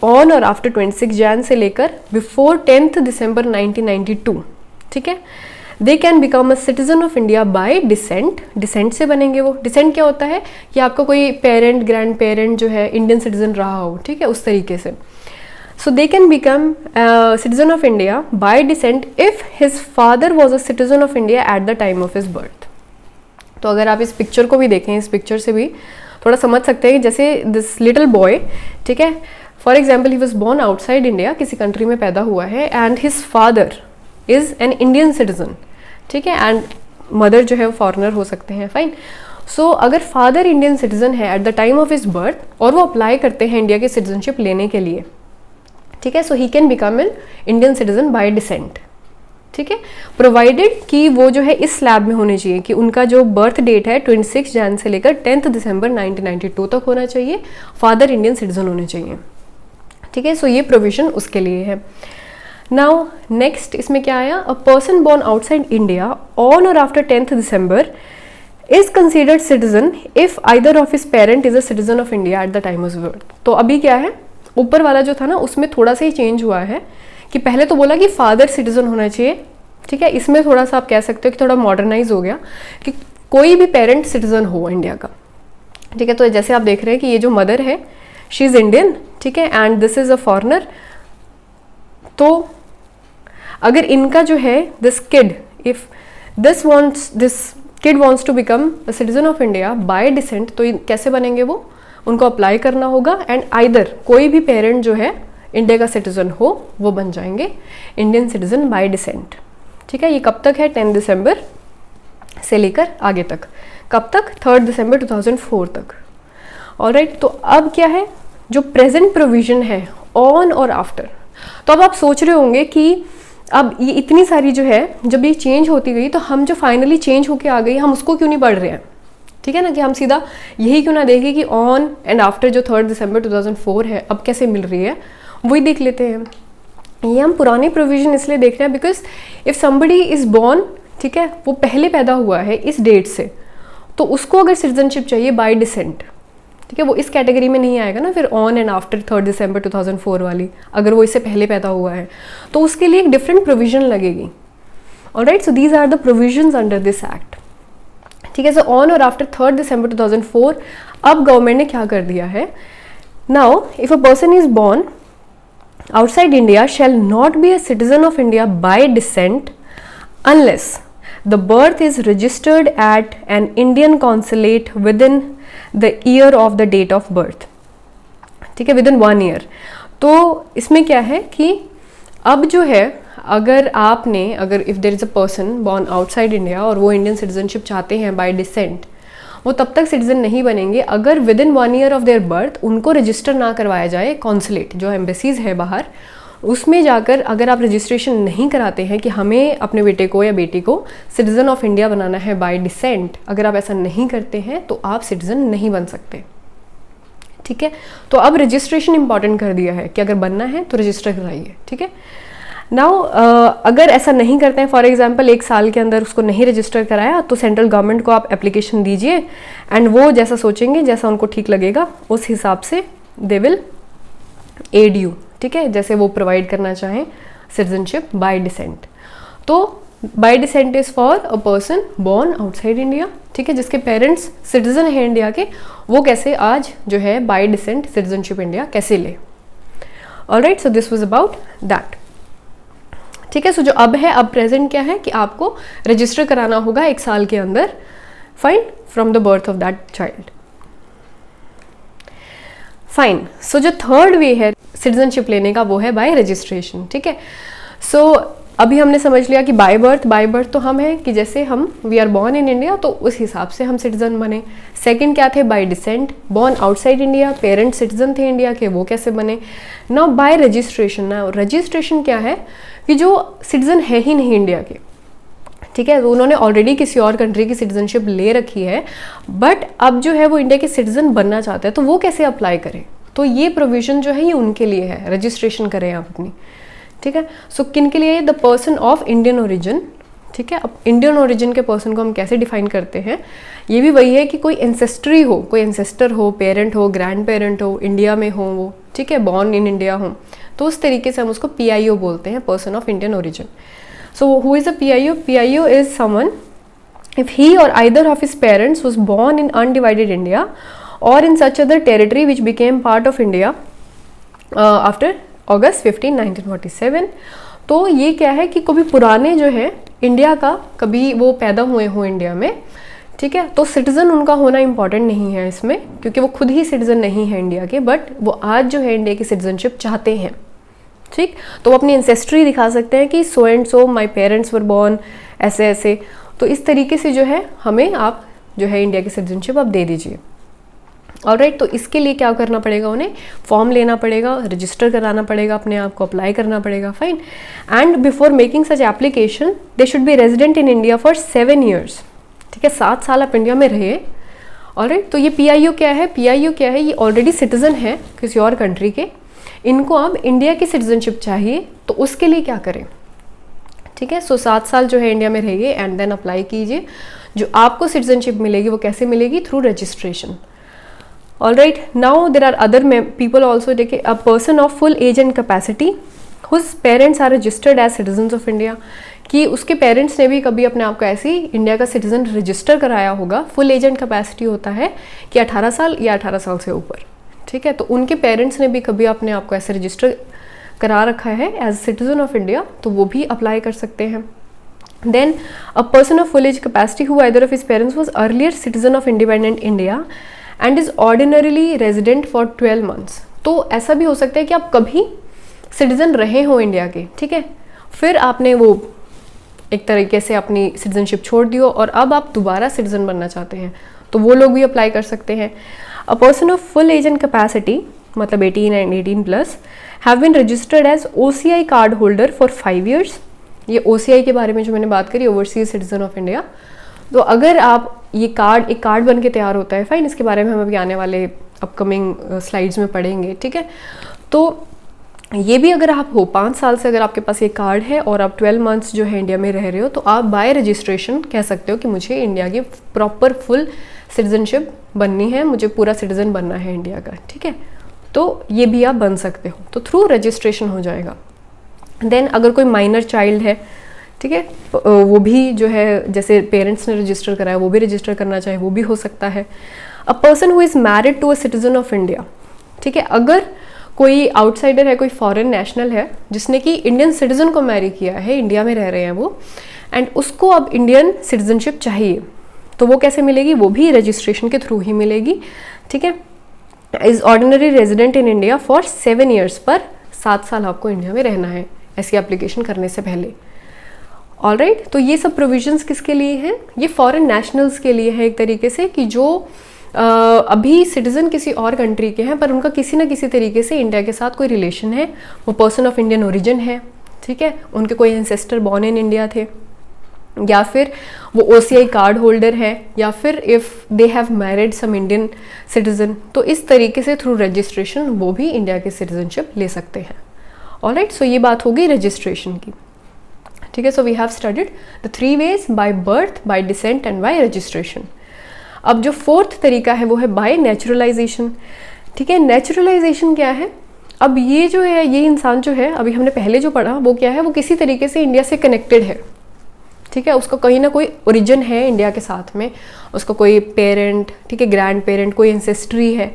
ऑन और आफ्टर 26 जैन से लेकर बिफोर 10th दिसंबर 1992, ठीक है, they can become a citizen of India by descent. Descent से बनेंगे वो। डिसेंट क्या होता है कि आपका कोई पेरेंट ग्रैंड पेरेंट जो है इंडियन सिटीजन रहा हो, ठीक है, उस तरीके से। So they can become citizen of India by descent if his father was a citizen of India at the time of his birth. तो अगर आप इस पिक्चर को भी देखें, इस पिक्चर से भी थोड़ा समझ सकते हैं कि जैसे दिस लिटिल बॉय, ठीक है, for example he was born outside India, किसी कंट्री में पैदा हुआ है and his father is an Indian citizen, ठीक है, एंड मदर जो है वो फॉरनर हो सकते हैं, फाइन। सो अगर फादर इंडियन सिटीजन है eight the time of his birth और वो अप्लाई करते हैं इंडिया की सिटीजनशिप लेने के लिए, ठीक है, so he can become an Indian citizen by descent, ठीक है, प्रोवाइडेड कि वो जो है इस स्लैब में होने चाहिए कि उनका जो बर्थ डेट है 26 जैन से लेकर 10th दिसंबर 1992 तक होना चाहिए, फादर इंडियन सिटीजन होने चाहिए, ठीक है। सो ये प्रोविजन उसके लिए है। नाउ नेक्स्ट इसमें क्या आया? A person born outside India on और after 10th December is considered citizen if either of his parent is a citizen of India at the time of birth. तो अभी क्या है, ऊपर वाला जो था ना उसमें थोड़ा सा ही चेंज हुआ है कि पहले तो बोला कि फादर सिटीजन होना चाहिए, ठीक है, इसमें थोड़ा सा आप कह सकते हो कि थोड़ा मॉडर्नाइज हो गया कि कोई भी पेरेंट सिटीजन हो इंडिया का, ठीक है। तो जैसे आप देख रहे हैं कि ये जो मदर है शी इज़ इंडियन, ठीक है, and this is a foreigner. तो अगर इनका जो है this kid, if this kid wants to become a citizen of India by descent, तो कैसे बनेंगे वो, उनको अप्लाई करना होगा एंड आइदर कोई भी पेरेंट जो है इंडिया का सिटीजन हो वो बन जाएंगे इंडियन सिटीजन बाय डिसेंट, ठीक है। ये कब तक है, 10 दिसंबर से लेकर आगे तक, कब तक, 3 दिसंबर 2004 तक। ऑलराइट, तो अब क्या है जो प्रेजेंट प्रोविजन है ऑन और आफ्टर। तो अब आप सोच रहे होंगे कि अब ये इतनी सारी जो है जब ये चेंज होती गई तो हम जो फाइनली चेंज होके आ गई हम उसको क्यों नहीं पढ़ रहे हैं, ठीक है ना, कि हम सीधा यही क्यों ना देखें कि ऑन एंड आफ्टर जो 3 दिसंबर 2004 है अब कैसे मिल रही है, वही देख लेते हैं। ये हम पुराने प्रोविजन इसलिए देख रहे हैं because if somebody is born, ठीक है, वो पहले पैदा हुआ है इस डेट से, तो उसको अगर सिटीजनशिप चाहिए बाय डिसेंट, ठीक है, वो इस कैटेगरी में नहीं आएगा ना फिर ऑन एंड आफ्टर 3 दिसंबर 2004 वाली, अगर वो इससे पहले पैदा हुआ है तो उसके लिए एक डिफरेंट प्रोविजन लगेगी। Alright, so these are the provisions under this act, ठीक है। सो ऑन और आफ्टर 3 दिसंबर 2004 अब गवर्नमेंट ने क्या कर दिया है, now if a person is born outside India shall not be a citizen of India by descent unless the birth is registered at an Indian consulate within the year of the date of birth, ठीक है, within 1 year। तो इसमें क्या है कि अब जो है अगर if there is a person born outside India और वो इंडियन सिटीजनशिप चाहते हैं बाय डिसेंट, वो तब तक सिटीजन नहीं बनेंगे अगर with in 1 year of their birth उनको रजिस्टर ना करवाया जाए कॉन्सुलेट, जो एम्बेसीज है बाहर, उसमें जाकर अगर आप रजिस्ट्रेशन नहीं कराते हैं कि हमें अपने बेटे को या बेटी को सिटीजन ऑफ इंडिया बनाना है बाय डिसेंट, अगर आप ऐसा नहीं करते हैं तो आप सिटीजन नहीं बन सकते, ठीक है। तो अब रजिस्ट्रेशन इंपॉर्टेंट कर दिया है कि अगर बनना है तो रजिस्टर कराइए, ठीक है। नाउ अगर ऐसा नहीं करते हैं, फॉर एग्जांपल 1 साल के अंदर उसको नहीं रजिस्टर कराया, तो सेंट्रल गवर्नमेंट को आप एप्लीकेशन दीजिए एंड वो जैसा सोचेंगे, जैसा उनको ठीक लगेगा उस हिसाब से दे विल एड यू, ठीक है, जैसे वो प्रोवाइड करना चाहें सिटीजनशिप बाय डिसेंट। तो bye descent is for a person born outside India, ठीक है, जिसके पेरेंट्स सिटीजन है इंडिया के, वो कैसे आज जो है बाय डिसेंट सिटीजनशिप इंडिया कैसे ले। Alright, so this was about that, ठीक है। सो जो अब है, अब प्रेजेंट क्या है कि आपको रजिस्टर कराना होगा 1 साल के अंदर, fine, from the birth of that child, fine. So जो थर्ड वे है सिटीजनशिप लेने का वो है बाय रजिस्ट्रेशन, ठीक है। सो अभी हमने समझ लिया कि बाय बर्थ तो हम हैं कि जैसे हम we are born in India तो उस हिसाब से हम सिटीजन बने। सेकंड क्या थे, bye decent, born outside India, parents citizen थे इंडिया के, वो कैसे बने। नाउ बाय रजिस्ट्रेशन, ना रजिस्ट्रेशन क्या है कि जो सिटीजन है ही नहीं इंडिया के, ठीक है, तो उन्होंने ऑलरेडी किसी और कंट्री की सिटीजनशिप ले रखी है, बट अब जो है वो इंडिया के सिटीजन बनना चाहते हैं, तो वो कैसे अप्लाई करें। तो ये प्रोविजन जो है ये उनके लिए है, रजिस्ट्रेशन करें आप अपनी, ठीक है। सो किन के लिए, the person of Indian origin, ठीक है। अब इंडियन ओरिजिन के पर्सन को हम कैसे डिफाइन करते हैं, ये भी वही है कि कोई एंसेस्ट्री हो, कोई एंसेस्टर हो, पेरेंट हो, ग्रैंड पेरेंट हो, इंडिया में हो वो, ठीक है, बॉर्न इन इंडिया हो, तो उस तरीके से हम उसको PIO बोलते हैं, person of Indian origin. So who is a PIO? PIO is someone if he और either of his parents was born in undivided India or in such other territory which became part of India after August 15, 1947। तो ये क्या है कि कभी पुराने जो है इंडिया का कभी वो पैदा हुए हो इंडिया में, ठीक है, तो सिटीजन उनका होना इंपॉर्टेंट नहीं है इसमें, क्योंकि वो खुद ही सिटीजन नहीं है इंडिया के, बट वो आज जो है इंडिया की सिटीजनशिप चाहते हैं, ठीक। तो वो अपनी एंसेस्ट्री दिखा सकते हैं कि सो and so my parents were born ऐसे ऐसे, तो इस तरीके से जो है हमें आप जो है इंडिया की सिटीजनशिप आप दे दीजिए। ऑलराइट, तो इसके लिए क्या करना पड़ेगा, उन्हें फॉर्म लेना पड़ेगा, रजिस्टर कराना पड़ेगा, अपने आप को अप्लाई करना पड़ेगा, fine. And before making such application they should B resident in India for 7 years, ठीक है, 7 साल आप इंडिया में रहे। ऑलराइट, तो ये PIO क्या है, PIO क्या है, ये ऑलरेडी सिटीजन है किसी और कंट्री के, इनको अब इंडिया की सिटीजनशिप चाहिए, तो उसके लिए क्या करें, ठीक है। सो 7 साल जो है इंडिया में रहिए एंड देन अप्लाई कीजिए। जो आपको सिटीजनशिप मिलेगी वो कैसे मिलेगी, through registration. Alright, now there are other people also, देखिए, a person of full age and capacity whose parents are registered as citizens of India, कि उसके पेरेंट्स ने भी कभी अपने आप को ऐसे ही इंडिया का सिटीजन रजिस्टर कराया होगा। फुल एज एंड कैपेसिटी होता है कि 18 साल या 18 साल से ऊपर, ठीक है, तो उनके पेरेंट्स ने भी कभी अपने आप को ऐसे रजिस्टर करा रखा है एज सिटीजन ऑफ इंडिया, तो वो भी अप्लाई कर सकते हैं। Then a person of full age capacity who either of his parents was earlier citizen of independent India and is ordinarily resident for 12 months. तो ऐसा भी हो सकता है कि आप कभी सिटीजन रहे हो इंडिया के, ठीक है, फिर आपने वो एक तरीके से अपनी सिटीजनशिप छोड़ दी हो और अब आप दोबारा सिटीजन बनना चाहते हैं, तो वो लोग भी अप्लाई कर सकते हैं। A person of full age and capacity मतलब 18 and 18+ have been registered as OCI card holder for 5 years। ये OCI के बारे में जो मैंने बात करी, ओवरसीज सिटीजन ऑफ इंडिया, तो अगर आप ये कार्ड एक कार्ड बन के तैयार होता है, फाइन, इसके बारे में हम अभी आने वाले अपकमिंग स्लाइड्स में पढ़ेंगे, ठीक है। तो ये भी अगर आप हो 5 साल से अगर आपके पास ये कार्ड है और आप 12 मंथ्स जो है इंडिया में रह रहे हो, तो आप बाय रजिस्ट्रेशन कह सकते हो कि मुझे इंडिया की प्रॉपर फुल सिटीजनशिप बननी है, मुझे पूरा सिटीजन बनना है इंडिया का, ठीक है। तो ये भी आप बन सकते हो, तो थ्रू रजिस्ट्रेशन हो जाएगा। देन अगर कोई माइनर चाइल्ड है, ठीक है, वो भी जो है जैसे पेरेंट्स ने रजिस्टर कराया वो भी रजिस्टर करना चाहे वो भी हो सकता है। A person who is married to a citizen of India, ठीक है, अगर कोई आउटसाइडर है, कोई फॉरेन नेशनल है जिसने कि इंडियन सिटीजन को मैरी किया है, इंडिया में रह रहे हैं वो, एंड उसको अब इंडियन सिटीजनशिप चाहिए, तो वो कैसे मिलेगी? वो भी रजिस्ट्रेशन के थ्रू ही मिलेगी, ठीक है। Is ordinary resident in India for 7 years, पर 7 साल आपको इंडिया में रहना है ऐसी एप्लीकेशन करने से पहले। ऑलराइट, तो ये सब प्रोविजंस किसके लिए हैं? ये फॉरेन नेशनल्स के लिए है एक तरीके से, कि जो अभी सिटीजन किसी और कंट्री के हैं पर उनका किसी ना किसी तरीके से इंडिया के साथ कोई रिलेशन है, वो पर्सन ऑफ इंडियन ओरिजिन है, ठीक है, उनके कोई एंसेस्टर बॉर्न इन इंडिया थे, या फिर वो OCI कार्ड होल्डर है, या फिर if they have married some Indian citizen, तो इस तरीके से थ्रू रजिस्ट्रेशन वो भी इंडिया की सिटीजनशिप ले सकते हैं। ऑलराइट, सो ये बात होगी रजिस्ट्रेशन की, ठीक है। So we have studied the 3 ways, by birth, by descent and by registration. अब जो 4th तरीका है वो है बाय नेचुरलाइजेशन, ठीक है। नेचुरलाइजेशन क्या है? अब ये जो है, ये इंसान जो है, अभी हमने पहले जो पढ़ा वो क्या है, वो किसी तरीके से इंडिया से कनेक्टेड है, ठीक है, उसका कहीं ना कोई ओरिजिन है इंडिया के साथ में, उसका कोई पेरेंट, ठीक है, ग्रैंड पेरेंट, कोई एंसेस्ट्री है।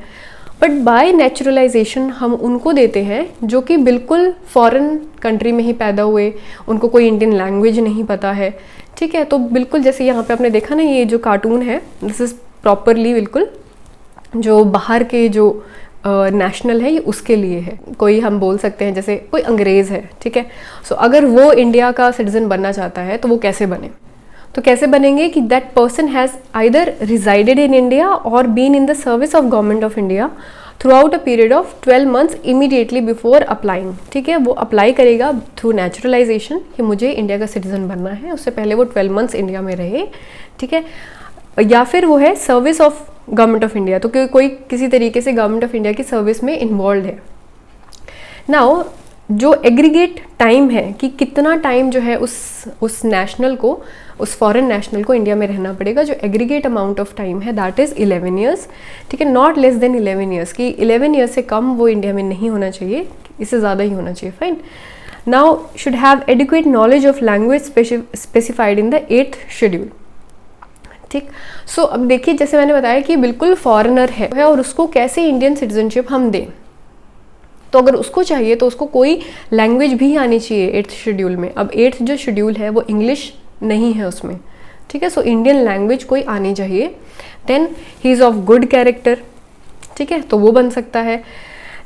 बट बाय नेचुरलाइजेशन हम उनको देते हैं जो कि बिल्कुल फॉरेन कंट्री में ही पैदा हुए, उनको कोई इंडियन लैंग्वेज नहीं पता है, ठीक है। तो बिल्कुल जैसे यहाँ पे आपने देखा ना, ये जो कार्टून है, दिस इज़ प्रॉपरली बिल्कुल जो बाहर के जो नेशनल है ये उसके लिए है। कोई हम बोल सकते हैं जैसे कोई अंग्रेज़ है, ठीक है, सो अगर वो इंडिया का सिटीजन बनना चाहता है तो वो कैसे बने? तो कैसे बनेंगे कि that person has either resided in India or been in the service of government of India throughout a period of 12 months immediately before applying, ठीक है। वो अप्लाई करेगा थ्रू नेचुरलाइजेशन कि मुझे इंडिया का सिटीजन बनना है, उससे पहले वो 12 months इंडिया में रहे, ठीक है। या फिर वो है service of government of India, तो कोई किसी तरीके से गवर्नमेंट ऑफ इंडिया की सर्विस में इन्वॉल्व है। नाउ जो एग्रीगेट टाइम है कि कितना टाइम जो है उस नेशनल को, उस फॉरेन नेशनल को इंडिया में रहना पड़ेगा, जो एग्रीगेट अमाउंट ऑफ टाइम है दैट इज़ 11 years, ठीक है, नॉट लेस देन 11 years, कि 11 years से कम वो इंडिया में नहीं होना चाहिए, इससे ज़्यादा ही होना चाहिए, fine. Now should have adequate knowledge of language specified in the 8th schedule, ठीक। सो अब देखिए, जैसे मैंने बताया कि बिल्कुल फॉरेनर है और उसको कैसे इंडियन सिटीजनशिप हम दें, तो अगर उसको चाहिए तो उसको कोई लैंग्वेज भी आनी चाहिए 8th schedule में। अब 8th जो शेड्यूल है वो इंग्लिश नहीं है उसमें, ठीक है, सो इंडियन लैंग्वेज कोई आनी चाहिए। Then he is of good character, ठीक है, तो वो बन सकता है।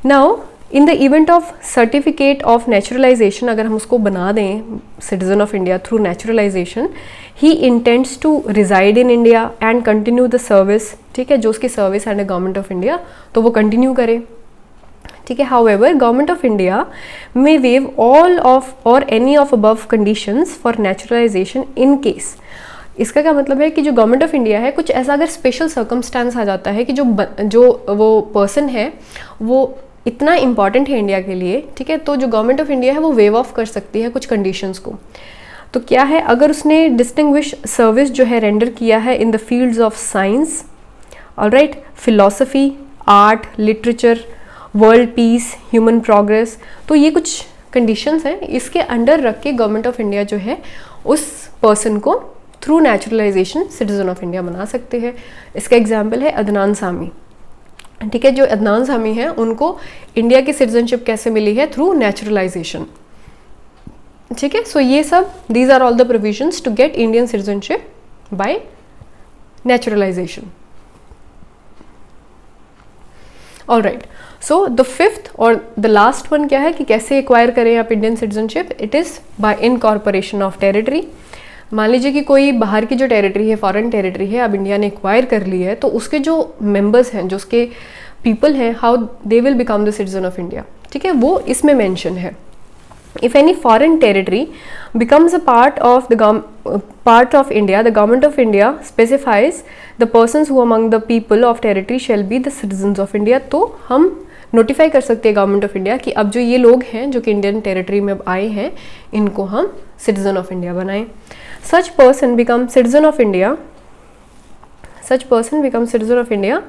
Now in the event of certificate of naturalization, अगर हम उसको बना दें citizen of India through naturalization, he intends to reside in India and continue the service, ठीक है, जो उसकी सर्विस है गवर्नमेंट ऑफ इंडिया तो वो कंटिन्यू करे, ठीक है। However government of India may waive all of or any of above conditions for naturalisation in case. इसका क्या मतलब है कि जो गवर्नमेंट ऑफ इंडिया है, कुछ ऐसा अगर स्पेशल सर्कमस्टांस आ जाता है कि जो वो पर्सन है वो इतना इंपॉर्टेंट है इंडिया के लिए, ठीक है, तो जो गवर्नमेंट ऑफ इंडिया है वो वेव ऑफ कर सकती है कुछ कंडीशंस को। तो क्या है, अगर उसने डिस्टिंग्विश सर्विस जो है रेंडर किया है in the fields of science, alright, philosophy, art, literature, world peace, human progress, तो ये कुछ कंडीशंस हैं, इसके अंडर रख के गवर्नमेंट ऑफ इंडिया जो है उस पर्सन को through naturalisation citizen of India बना सकते हैं। इसका एग्जाम्पल है अदनान सामी, ठीक है, जो अदनान सामी हैं उनको इंडिया की सिटीजनशिप कैसे मिली है? Through naturalization. ठीक है, सो ये सब these are all the provisions to get Indian citizenship by naturalization. All right, so the fifth और द लास्ट वन क्या है कि कैसे एक्वायर करें आप Indian citizenship? It is by incorporation of territory. मान लीजिए कि कोई बाहर की जो टेरिटरी है, फॉरेन टेरिटरी है, अब इंडिया ने एक्वायर कर ली है, तो उसके जो मेंबर्स हैं, जो उसके पीपल हैं, how they will become the citizen of India. ठीक है, वो इसमें मेंशन है। If any foreign territory becomes a part of India, the government of India specifies the persons who among the people of territory shall be the citizens of India। तो हम notify कर सकते हैं गवर्नमेंट ऑफ इंडिया कि अब जो ये लोग हैं जो कि इंडियन टेरिटरी में आए हैं, इनको हम सिटीजन ऑफ इंडिया बनाएं। Such person becomes citizen of India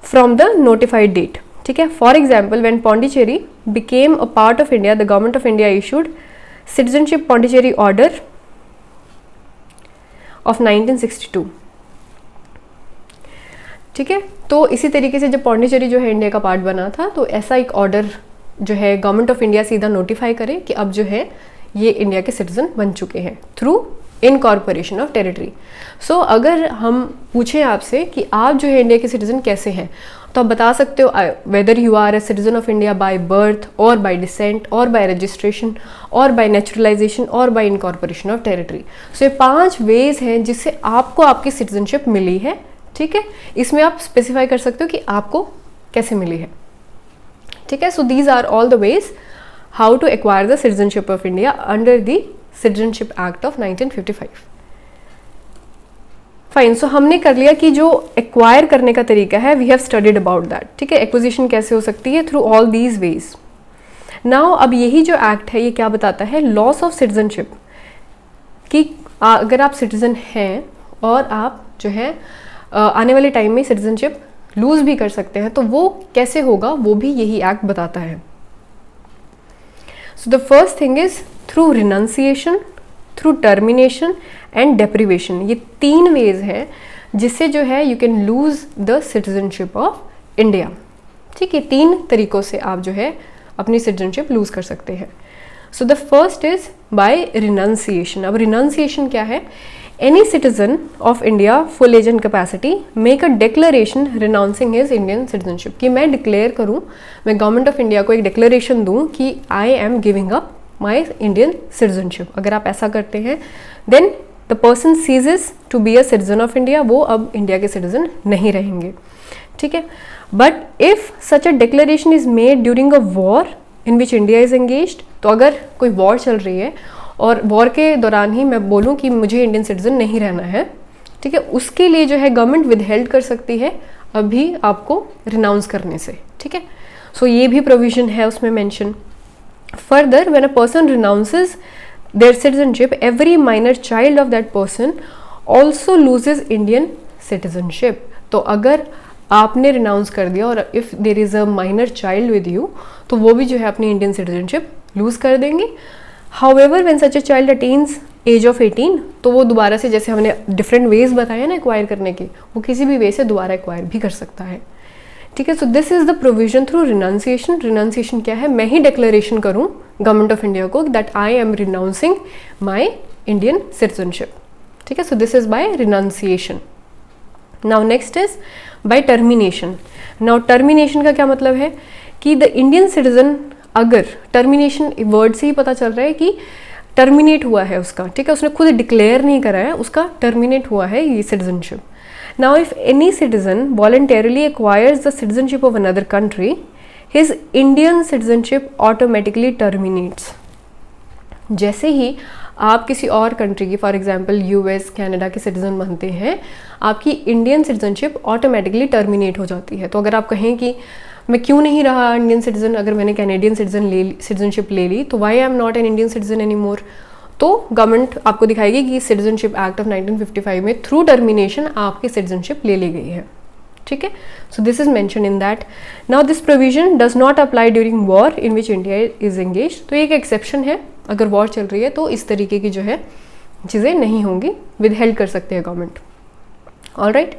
from the notified date। ठीक है, for example when Pondicherry became a part of India, the Government of India issued citizenship Pondicherry order of 1962। ठीक है, तो इसी तरीके से जब पौंडीचेरी जो है इंडिया का पार्ट बना था, तो ऐसा एक ऑर्डर जो है गवर्नमेंट ऑफ इंडिया सीधा नोटिफाई करे कि अब जो है ये इंडिया के सिटीजन बन चुके हैं थ्रू इनकॉर्पोरेशन ऑफ टेरिटरी। सो अगर हम पूछें आपसे कि आप जो है इंडिया के सिटीजन कैसे हैं, तो आप बता सकते हो whether you are a citizen of India by birth और बाय डिसेंट और बाय रजिस्ट्रेशन और बाय नेचुरलाइजेशन और by incorporation of territory. So ये 5 वेज हैं जिससे आपको आपकी सिटीजनशिप मिली है। ठीक है, इसमें आप स्पेसिफाई कर सकते हो कि आपको कैसे मिली है। ठीक है, so these are all the ways how to acquire the citizenship of India under the citizenship act of 1955। Fine, so हमने कर लिया कि जो एक्वायर करने का तरीका है, we have studied about that. ठीक है, एक्विजिशन कैसे हो सकती है? Through all these ways. Now अब यही जो एक्ट है ये क्या बताता है? लॉस ऑफ सिटीजनशिप, कि अगर आप सिटीजन हैं और आप जो है आने वाले टाइम में सिटीजनशिप लूज भी कर सकते हैं, तो वो कैसे होगा वो भी यही एक्ट बताता है। सो the first thing is through renunciation, through termination and deprivation. ये 3 वेज हैं जिससे जो है you can lose the citizenship of India. ठीक है, 3 तरीकों से आप जो है अपनी सिटीजनशिप लूज कर सकते हैं। So the first is by renunciation. अब रिनाउंसिएशन क्या है? Any citizen of India full age and capacity make a declaration renouncing his Indian citizenship, कि मैं डिक्लेयर करूं, मैं गवर्नमेंट ऑफ इंडिया को एक डिक्लेरेशन दूं कि I am giving up my Indian citizenship. अगर आप ऐसा करते हैं then the person ceases to be a citizen of India, वो अब इंडिया के सिटीजन नहीं रहेंगे। ठीक है, but if such a declaration is made during a war in which India is engaged, तो अगर कोई वॉर चल रही है और वॉर के दौरान ही मैं बोलूं कि मुझे इंडियन सिटीजन नहीं रहना है, ठीक है, उसके लिए जो है गवर्नमेंट विदहेल्ड कर सकती है अभी आपको रिनाउंस करने से। ठीक है, सो ये भी प्रोविजन है उसमें mention. Further, when a person renounces their citizenship, every minor child of that person also loses Indian citizenship। तो अगर आपने रिनाउंस कर दिया और if there is a minor child with you, तो वो भी जो है अपनी इंडियन सिटीजनशिप लूज कर देंगे। However when such a child attains age of 18, तो वो दोबारा से, जैसे हमने डिफरेंट वेज बताया ना एक्वायर करने के, वो किसी भी वे से दोबारा एक्वायर भी कर सकता है। ठीक है, so this is the provision through renunciation. Renunciation क्या है? मैं ही डिक्लेरेशन करूं गवर्नमेंट ऑफ इंडिया को that I am renouncing my Indian citizenship. ठीक है, so this is by renunciation. Now next is by termination. Now termination का क्या मतलब है कि द इंडियन सिटीजन, अगर टर्मिनेशन वर्ड से ही पता चल रहा है कि टर्मिनेट हुआ है उसका, ठीक है, उसने खुद डिक्लेयर नहीं करा है, उसका टर्मिनेट हुआ है ये citizenship. Now, if any citizen voluntarily acquires the citizenship of another country, his Indian citizenship automatically terminates। जैसे ही आप किसी और कंट्री की, फॉर एग्जांपल यूएस, कनाडा के सिटीजन बनते हैं, आपकी इंडियन सिटीजनशिप ऑटोमेटिकली टर्मिनेट हो जाती है। तो अगर आप कहें कि मैं क्यों नहीं रहा इंडियन सिटीजन, अगर मैंने कैनेडियन सिटीजनशिप ले ली, तो why I am not an Indian citizen any more, तो गवर्नमेंट आपको दिखाएगी कि सिटीजनशिप एक्ट ऑफ 1955 में थ्रू टर्मिनेशन आपकी सिटीजनशिप ले ली गई है। ठीक है, so this is mention in that. Now this provision does not apply during war in which India is engage. तो एक एक्सेप्शन है, अगर वॉर चल रही है तो इस तरीके की जो है चीज़ें नहीं होंगी, विद हेल्ड कर सकते हैं government. All right,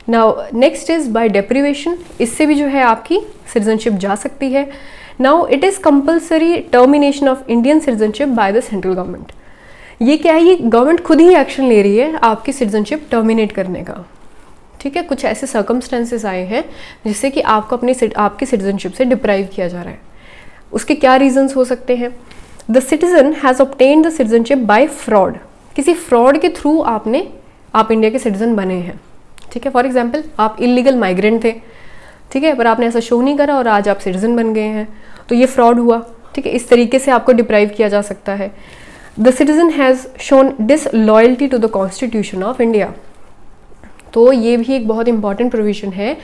now next is by deprivation, इससे भी जो है आपकी सिटीजनशिप जा सकती है। Now it is compulsory termination of Indian citizenship by the central government. ये क्या है, ये गवर्नमेंट खुद ही एक्शन ले रही है आपकी सिटीजनशिप टर्मिनेट करने का, ठीक है। कुछ ऐसे सर्कमस्टेंसेस आए हैं जिससे कि आपको आपकी सिटीजनशिप से डिप्राइव किया जा रहा है। उसके क्या रीजंस हो सकते हैं? The citizen has obtained the citizenship by fraud, किसी फ्रॉड के थ्रू आप इंडिया के सिटीजन बने हैं, ठीक है। फॉर एग्जाम्पल आप इलीगल माइग्रेंट थे, ठीक है, पर आपने ऐसा शो नहीं करा और आज आप सिटीजन बन गए हैं, तो ये फ्रॉड हुआ, ठीक है। इस तरीके से आपको डिप्राइव किया जा सकता है। The citizen has shown disloyalty to the constitution of India, तो ये भी एक बहुत इंपॉर्टेंट प्रोविजन है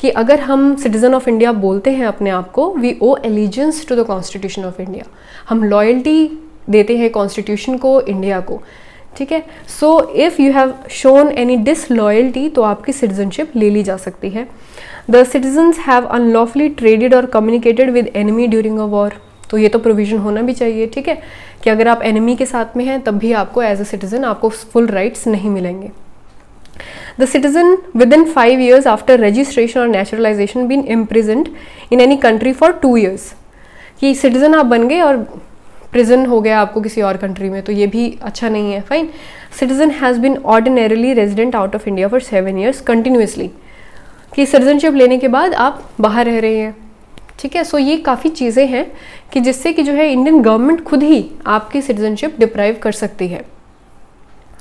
कि अगर हम सिटीजन ऑफ इंडिया बोलते हैं अपने आप को, we owe allegiance to the constitution of India, हम लॉयल्टी देते हैं कॉन्स्टिट्यूशन को, इंडिया को, ठीक है। So if you have shown any disloyalty तो आपकी सिटीजनशिप ले ली जा सकती है। The citizens have unlawfully traded or communicated with enemy during a war, तो ये तो प्रोविजन होना भी चाहिए, ठीक है, कि अगर आप एनिमी के साथ में हैं तब भी आपको एज अ सिटीजन आपको फुल राइट्स नहीं मिलेंगे। The citizen within 5 years after registration or naturalization been imprisoned in any country for 2 years, कि सिटीजन आप बन गए और प्रिजन हो गया आपको किसी और कंट्री में, तो ये भी अच्छा नहीं है, fine. Citizen has been ordinarily resident out of India for 7 years continuously, कि सिटीजनशिप लेने के बाद आप बाहर रह रहे हैं, ठीक है। सो ये काफ़ी चीज़ें हैं कि जिससे कि जो है इंडियन गवर्नमेंट खुद ही आपकी सिटीजनशिप डिप्राइव कर सकती है।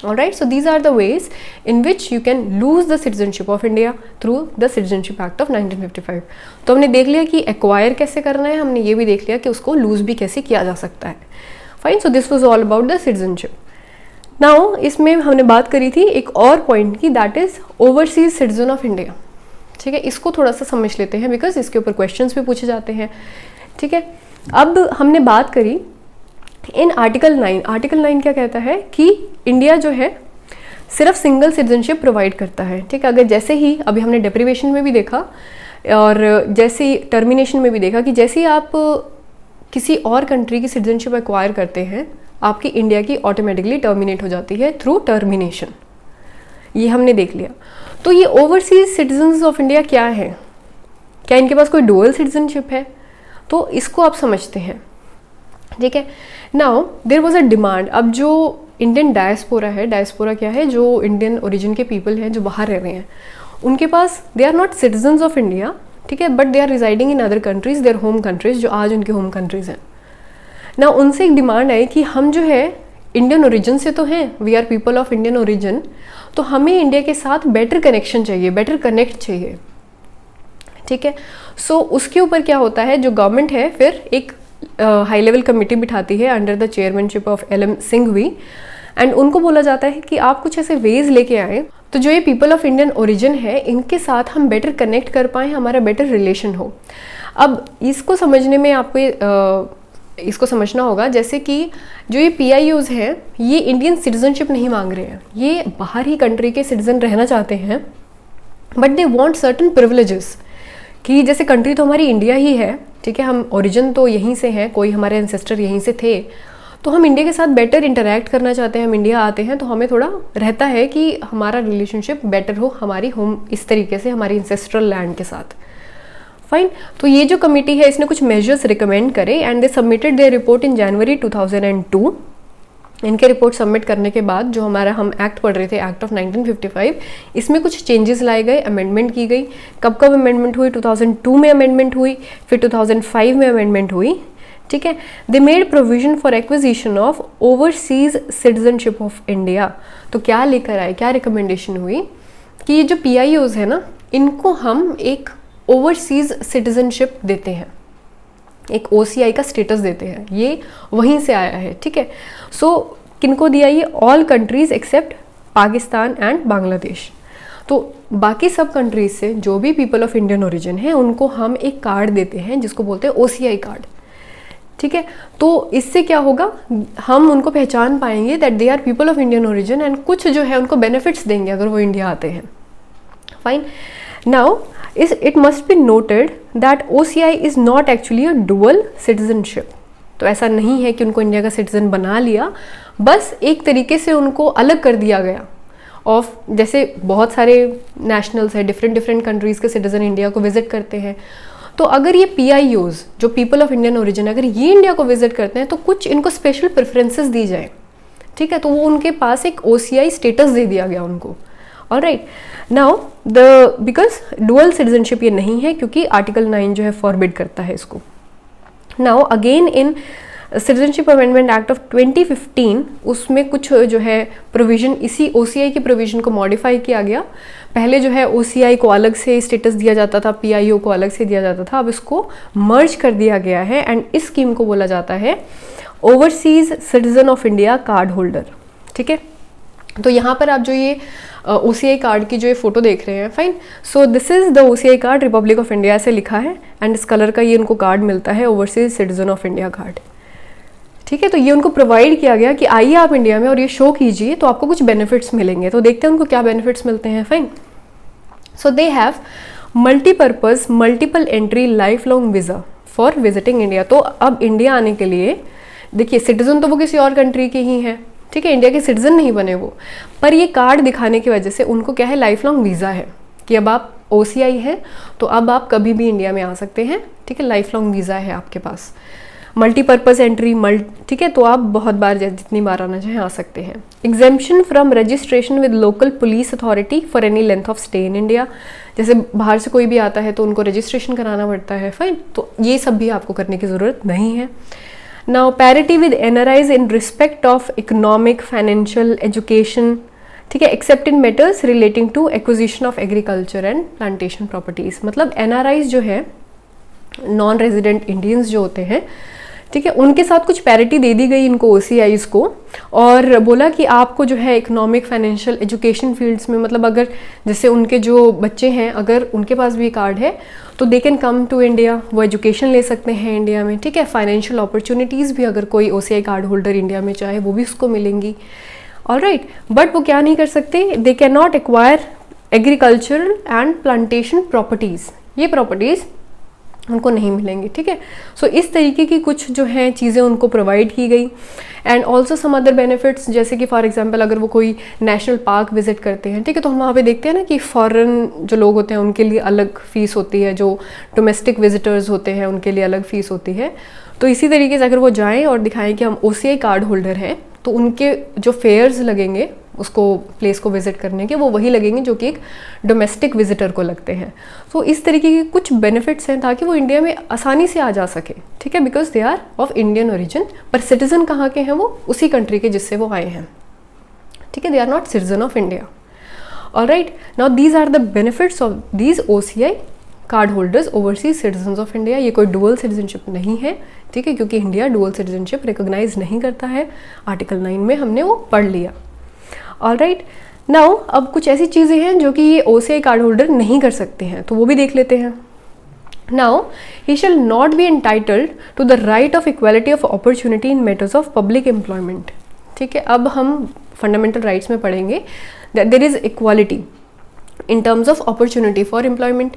Alright, so these are the ways in which you can lose the citizenship of India through the Citizenship Act of 1955. तो हमने देख लिया कि acquire कैसे करना है, हमने ये भी देख लिया कि उसको lose भी कैसे किया जा सकता है। Fine, so this was all about the citizenship. Now इसमें हमने बात करी थी एक और point की, that is overseas citizen of India, ठीक है। इसको थोड़ा सा समझ लेते हैं बिकॉज इसके ऊपर क्वेश्चंस भी पूछे जाते हैं, ठीक है। अब हमने बात करी इन आर्टिकल 9 क्या कहता है कि इंडिया जो है सिर्फ सिंगल सिटीजनशिप प्रोवाइड करता है, ठीक है। अगर जैसे ही अभी हमने डेप्रीवेशन में भी देखा और जैसे ही टर्मिनेशन में भी देखा कि जैसे ही आप किसी और कंट्री की सिटीजनशिप एक्वायर करते हैं आपकी इंडिया की ऑटोमेटिकली टर्मिनेट हो जाती है थ्रू टर्मिनेशन, ये हमने देख लिया। तो ये ओवरसीज सिटीजन्स ऑफ इंडिया क्या है, क्या इनके पास कोई डुअल सिटीजनशिप है, तो इसको आप समझते हैं, ठीक है। Now there was a demand, अब जो इंडियन डायस्पोरा है, डायस्पोरा क्या है, जो इंडियन ओरिजिन के पीपल हैं जो बाहर रह रहे हैं, उनके पास they are not citizens of India, ठीक है, but they are residing in other countries, their home countries, जो आज उनके होम कंट्रीज हैं ना। उनसे एक डिमांड है कि हम जो है इंडियन ओरिजिन से तो हैं, we are people of Indian origin, तो हमें इंडिया के साथ बेटर कनेक्शन चाहिए, बेटर कनेक्ट चाहिए, ठीक है। सो उसके ऊपर क्या होता है, जो गवर्नमेंट है फिर एक हाई लेवल कमेटी बिठाती है under the chairmanship of LM Singhvi, and उनको बोला जाता है कि आप कुछ ऐसे वेज लेके आए तो जो ये पीपल ऑफ इंडियन ओरिजिन है इनके साथ हम बेटर कनेक्ट कर पाएँ, हमारा बेटर रिलेशन हो। अब इसको समझने में आपको इसको समझना होगा, जैसे कि जो ये PIOs हैं ये इंडियन सिटीजनशिप नहीं मांग रहे हैं, ये बाहर ही कंट्री के सिटीजन रहना चाहते हैं, but they want certain privileges, कि जैसे कंट्री तो हमारी इंडिया ही है, ठीक है, हम ओरिजिन तो यहीं से हैं, कोई हमारे एंसेस्टर यहीं से थे, तो हम इंडिया के साथ बेटर इंटरैक्ट करना चाहते हैं, हम इंडिया आते हैं तो हमें थोड़ा रहता है कि हमारा रिलेशनशिप बेटर हो हमारी होम, इस तरीके से हमारी इंसेस्ट्रल लैंड के साथ, फाइन। तो ये जो कमेटी है इसने कुछ मेजर्स रिकमेंड करे and they submitted their report in January 2002। इनके रिपोर्ट सबमिट करने के बाद जो हम एक्ट पढ़ रहे थे, एक्ट ऑफ 1955, इसमें कुछ चेंजेस लाए गए, अमेंडमेंट की गई। कब अमेंडमेंट हुई, 2002 में अमेंडमेंट हुई, फिर 2005 में अमेंडमेंट हुई, ठीक है। They made provision for acquisition of overseas citizenship of India. तो क्या लेकर आए, क्या रिकमेंडेशन हुई कि ये जो PIOs है ना, इनको हम एक ओवरसीज सिटीजनशिप देते हैं, एक OCI का स्टेटस देते हैं, ये वहीं से आया है, ठीक है। सो किनको दिया ये, all countries except Pakistan and Bangladesh. तो बाकी सब कंट्रीज से जो भी पीपल ऑफ इंडियन ओरिजिन है उनको हम एक कार्ड देते हैं जिसको बोलते हैं OCI कार्ड, ठीक है। तो इससे क्या होगा, हम उनको पहचान पाएंगे that they are people of Indian origin, and कुछ जो है उनको बेनिफिट्स देंगे अगर वो इंडिया आते हैं, fine. Now it must be noted that OCI is not actually a dual citizenship। तो ऐसा नहीं है कि उनको इंडिया का सिटीजन बना लिया, बस एक तरीके से उनको अलग कर दिया गया ऑफ, जैसे बहुत सारे नेशनल्स हैं, डिफरेंट डिफरेंट कंट्रीज़ के सिटीजन इंडिया को विजिट करते हैं, तो अगर ये PIOs जो पीपल ऑफ इंडियन ओरिजिन, अगर ये इंडिया को विजिट करते हैं तो कुछ इनको स्पेशल प्रेफरेंसेस दी जाए, ठीक है, तो वो उनके पास एक OCI स्टेटस दे दिया गया उनको। Alright, now because dual citizenship ये नहीं है क्योंकि आर्टिकल 9 जो है फॉरबिड करता है इसको। Now again in citizenship amendment act of 2015 उसमें कुछ जो है प्रोविजन, इसी OCI की प्रोविजन को मॉडिफाई किया गया। पहले जो है OCI को अलग से स्टेटस दिया जाता था, PIO को अलग से दिया जाता था, अब इसको मर्ज कर दिया गया है एंड इस स्कीम को बोला जाता है overseas citizen of India card holder. ठीक है, तो यहाँ पर आप जो ये OCI कार्ड की जो ये फोटो देख रहे हैं, fine, so this is the OCI card Republic of India ऐसे लिखा है एंड इस कलर का ये उनको कार्ड मिलता है, overseas citizen of India card. ठीक है, तो ये उनको प्रोवाइड किया गया कि आइए आप इंडिया में और ये शो कीजिए तो आपको कुछ बेनिफिट्स मिलेंगे। तो देखते हैं उनको क्या बेनिफिट्स मिलते हैं। Fine, so they have multipurpose multiple entry life long visa for visiting India. तो अब इंडिया आने के लिए, देखिए सिटीजन तो वो किसी और कंट्री के ही हैं, ठीक है, इंडिया के सिटीजन नहीं बने वो, पर ये कार्ड दिखाने की वजह से उनको क्या है, लाइफ लॉन्ग वीज़ा है कि अब आप OCI है तो अब आप कभी भी इंडिया में आ सकते हैं। ठीक है, लाइफ लॉन्ग वीज़ा है आपके पास, मल्टीपर्पज एंट्री ठीक है, तो आप बहुत बार जितनी बार आना चाहें आ सकते हैं। Exemption from registration with local police authority for any length of stay in India. जैसे बाहर से कोई भी आता है तो उनको रजिस्ट्रेशन कराना पड़ता है, फाइन, तो ये सब भी आपको करने की ज़रूरत नहीं है। Now parity with NRIs in respect of economic, financial, education, ठीक है, except in matters relating to acquisition of agriculture and plantation properties. मतलब NRIs जो है, नॉन रेजिडेंट इंडियंस जो होते हैं, ठीक है, उनके साथ कुछ पैरिटी दे दी गई इनको OCIs को, और बोला कि आपको जो है इकोनॉमिक, फाइनेंशियल, एजुकेशन फील्ड्स में, मतलब अगर जैसे उनके जो बच्चे हैं अगर उनके पास भी कार्ड है तो they can come to India, वो एजुकेशन ले सकते हैं इंडिया में। ठीक है, फाइनेंशियल अपॉर्चुनिटीज़ भी अगर कोई OCI कार्ड होल्डर इंडिया में चाहे वो भी उसको मिलेंगी। ऑलराइट, बट वो क्या नहीं कर सकते, they can not acquire agricultural and plantation properties, ये प्रॉपर्टीज़ उनको नहीं मिलेंगी। ठीक है, सो इस तरीके की कुछ जो हैं चीज़ें उनको प्रोवाइड की गई। And also some other benefits, जैसे कि फॉर एग्जांपल अगर वो कोई नेशनल पार्क विजिट करते हैं, ठीक है, तो हम वहाँ पे देखते हैं ना कि फॉरेन जो लोग होते हैं उनके लिए अलग फ़ीस होती है, जो डोमेस्टिक विजिटर्स होते हैं उनके लिए अलग फ़ीस होती है। तो इसी तरीके से अगर वो जाएँ और दिखाएँ कि हम OCI कार्ड होल्डर हैं तो उनके जो फेयर्स लगेंगे उसको प्लेस को विजिट करने के, वो वही लगेंगे जो कि एक डोमेस्टिक विजिटर को लगते हैं। तो इस तरीके के कुछ बेनिफिट्स हैं ताकि वो इंडिया में आसानी से आ जा सके। ठीक है, because they are of Indian origin, पर सिटीजन कहाँ के हैं, वो उसी कंट्री के जिससे वो आए हैं। ठीक है, they are not citizen of India. Alright, now these are the benefits of these OCI card holders overseas citizen of India. ये कोई डुअल सिटीजनशिप नहीं है, ठीक है, क्योंकि इंडिया डुअल सिटीजनशिप रिकॉग्नाइज नहीं करता है, आर्टिकल 9 में हमने वो पढ़ लिया। ऑलराइट, नाउ अब कुछ ऐसी चीज़ें हैं जो कि ये OCI कार्ड होल्डर नहीं कर सकते हैं, तो वो भी देख लेते हैं। Now he shall not be entitled to the right of equality of opportunity in matters of public employment. ठीक है, अब हम फंडामेंटल राइट्स में पढ़ेंगे that there is equality in terms of opportunity for employment.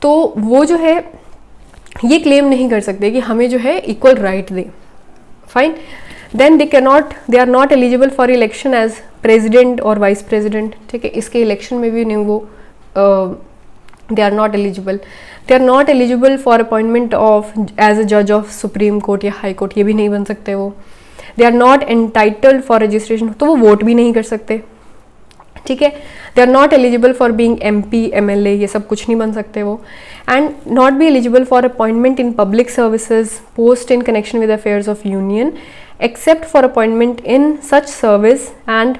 तो वो जो है ये क्लेम नहीं कर सकते कि हमें जो है इक्वल राइट दे। Fine, then they are not eligible for election as president और वाइस प्रेसिडेंट। ठीक है, इसके इलेक्शन में भी नहीं वो they are not eligible for appointment of as a जज ऑफ सुप्रीम कोर्ट या हाई कोर्ट, ये भी नहीं बन सकते वो। They are not entitled for registration, तो वो वोट भी नहीं कर सकते। ठीक है, they are not eligible for being MP, MLA, ये सब कुछ नहीं बन सकते वो। And not be eligible for appointment in public services, post in connection with affairs of union, except for appointment in such service and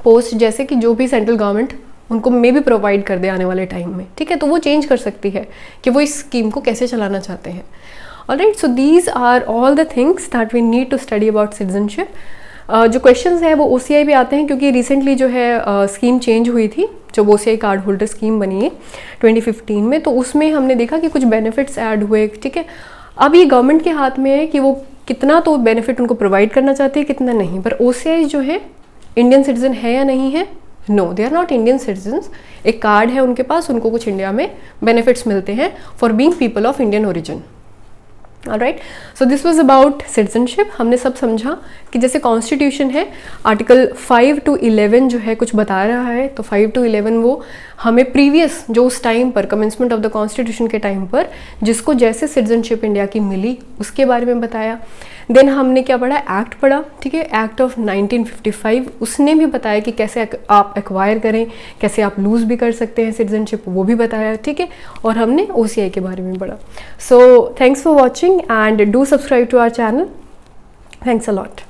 post, जैसे कि जो भी सेंट्रल गवर्नमेंट उनको मे भी प्रोवाइड कर दे आने वाले टाइम में। ठीक है, तो वो चेंज कर सकती है कि वो इस स्कीम को कैसे चलाना चाहते हैं। Alright, so these are all the things that we need to study about citizenship. जो क्वेश्चंस हैं वो OCI भी आते हैं क्योंकि रिसेंटली जो है स्कीम चेंज हुई थी, जब OCI कार्ड होल्डर स्कीम बनी है 2015 में, तो उसमें हमने देखा कि कुछ बेनिफिट्स ऐड हुए। ठीक है, अब ये गवर्नमेंट के हाथ में है कि वो कितना तो बेनिफिट उनको प्रोवाइड करना चाहती है, कितना नहीं। पर OCI जो है इंडियन सिटीजन है या नहीं है, no, they are not Indian citizens. एक कार्ड है उनके पास, उनको कुछ इंडिया में बेनिफिट्स मिलते हैं for being people of Indian origin. Alright, so this was about citizenship. हमने सब समझा कि जैसे कॉन्स्टिट्यूशन है, आर्टिकल 5 to 11 जो है कुछ बता रहा है, तो 5 to 11 वो हमें प्रीवियस जो उस टाइम पर कमेंसमेंट ऑफ द कॉन्स्टिट्यूशन के टाइम पर जिसको जैसे सिटीजनशिप इंडिया की मिली उसके बारे में बताया। देन हमने क्या पढ़ा, एक्ट पढ़ा, ठीक है, एक्ट ऑफ 1955, उसने भी बताया कि कैसे आप एक्वायर करें, कैसे आप लूज़ भी कर सकते हैं सिटीजनशिप, वो भी बताया, ठीक है। और हमने OCI के बारे में पढ़ा। So thanks for watching and do subscribe to our channel. Thanks a lot.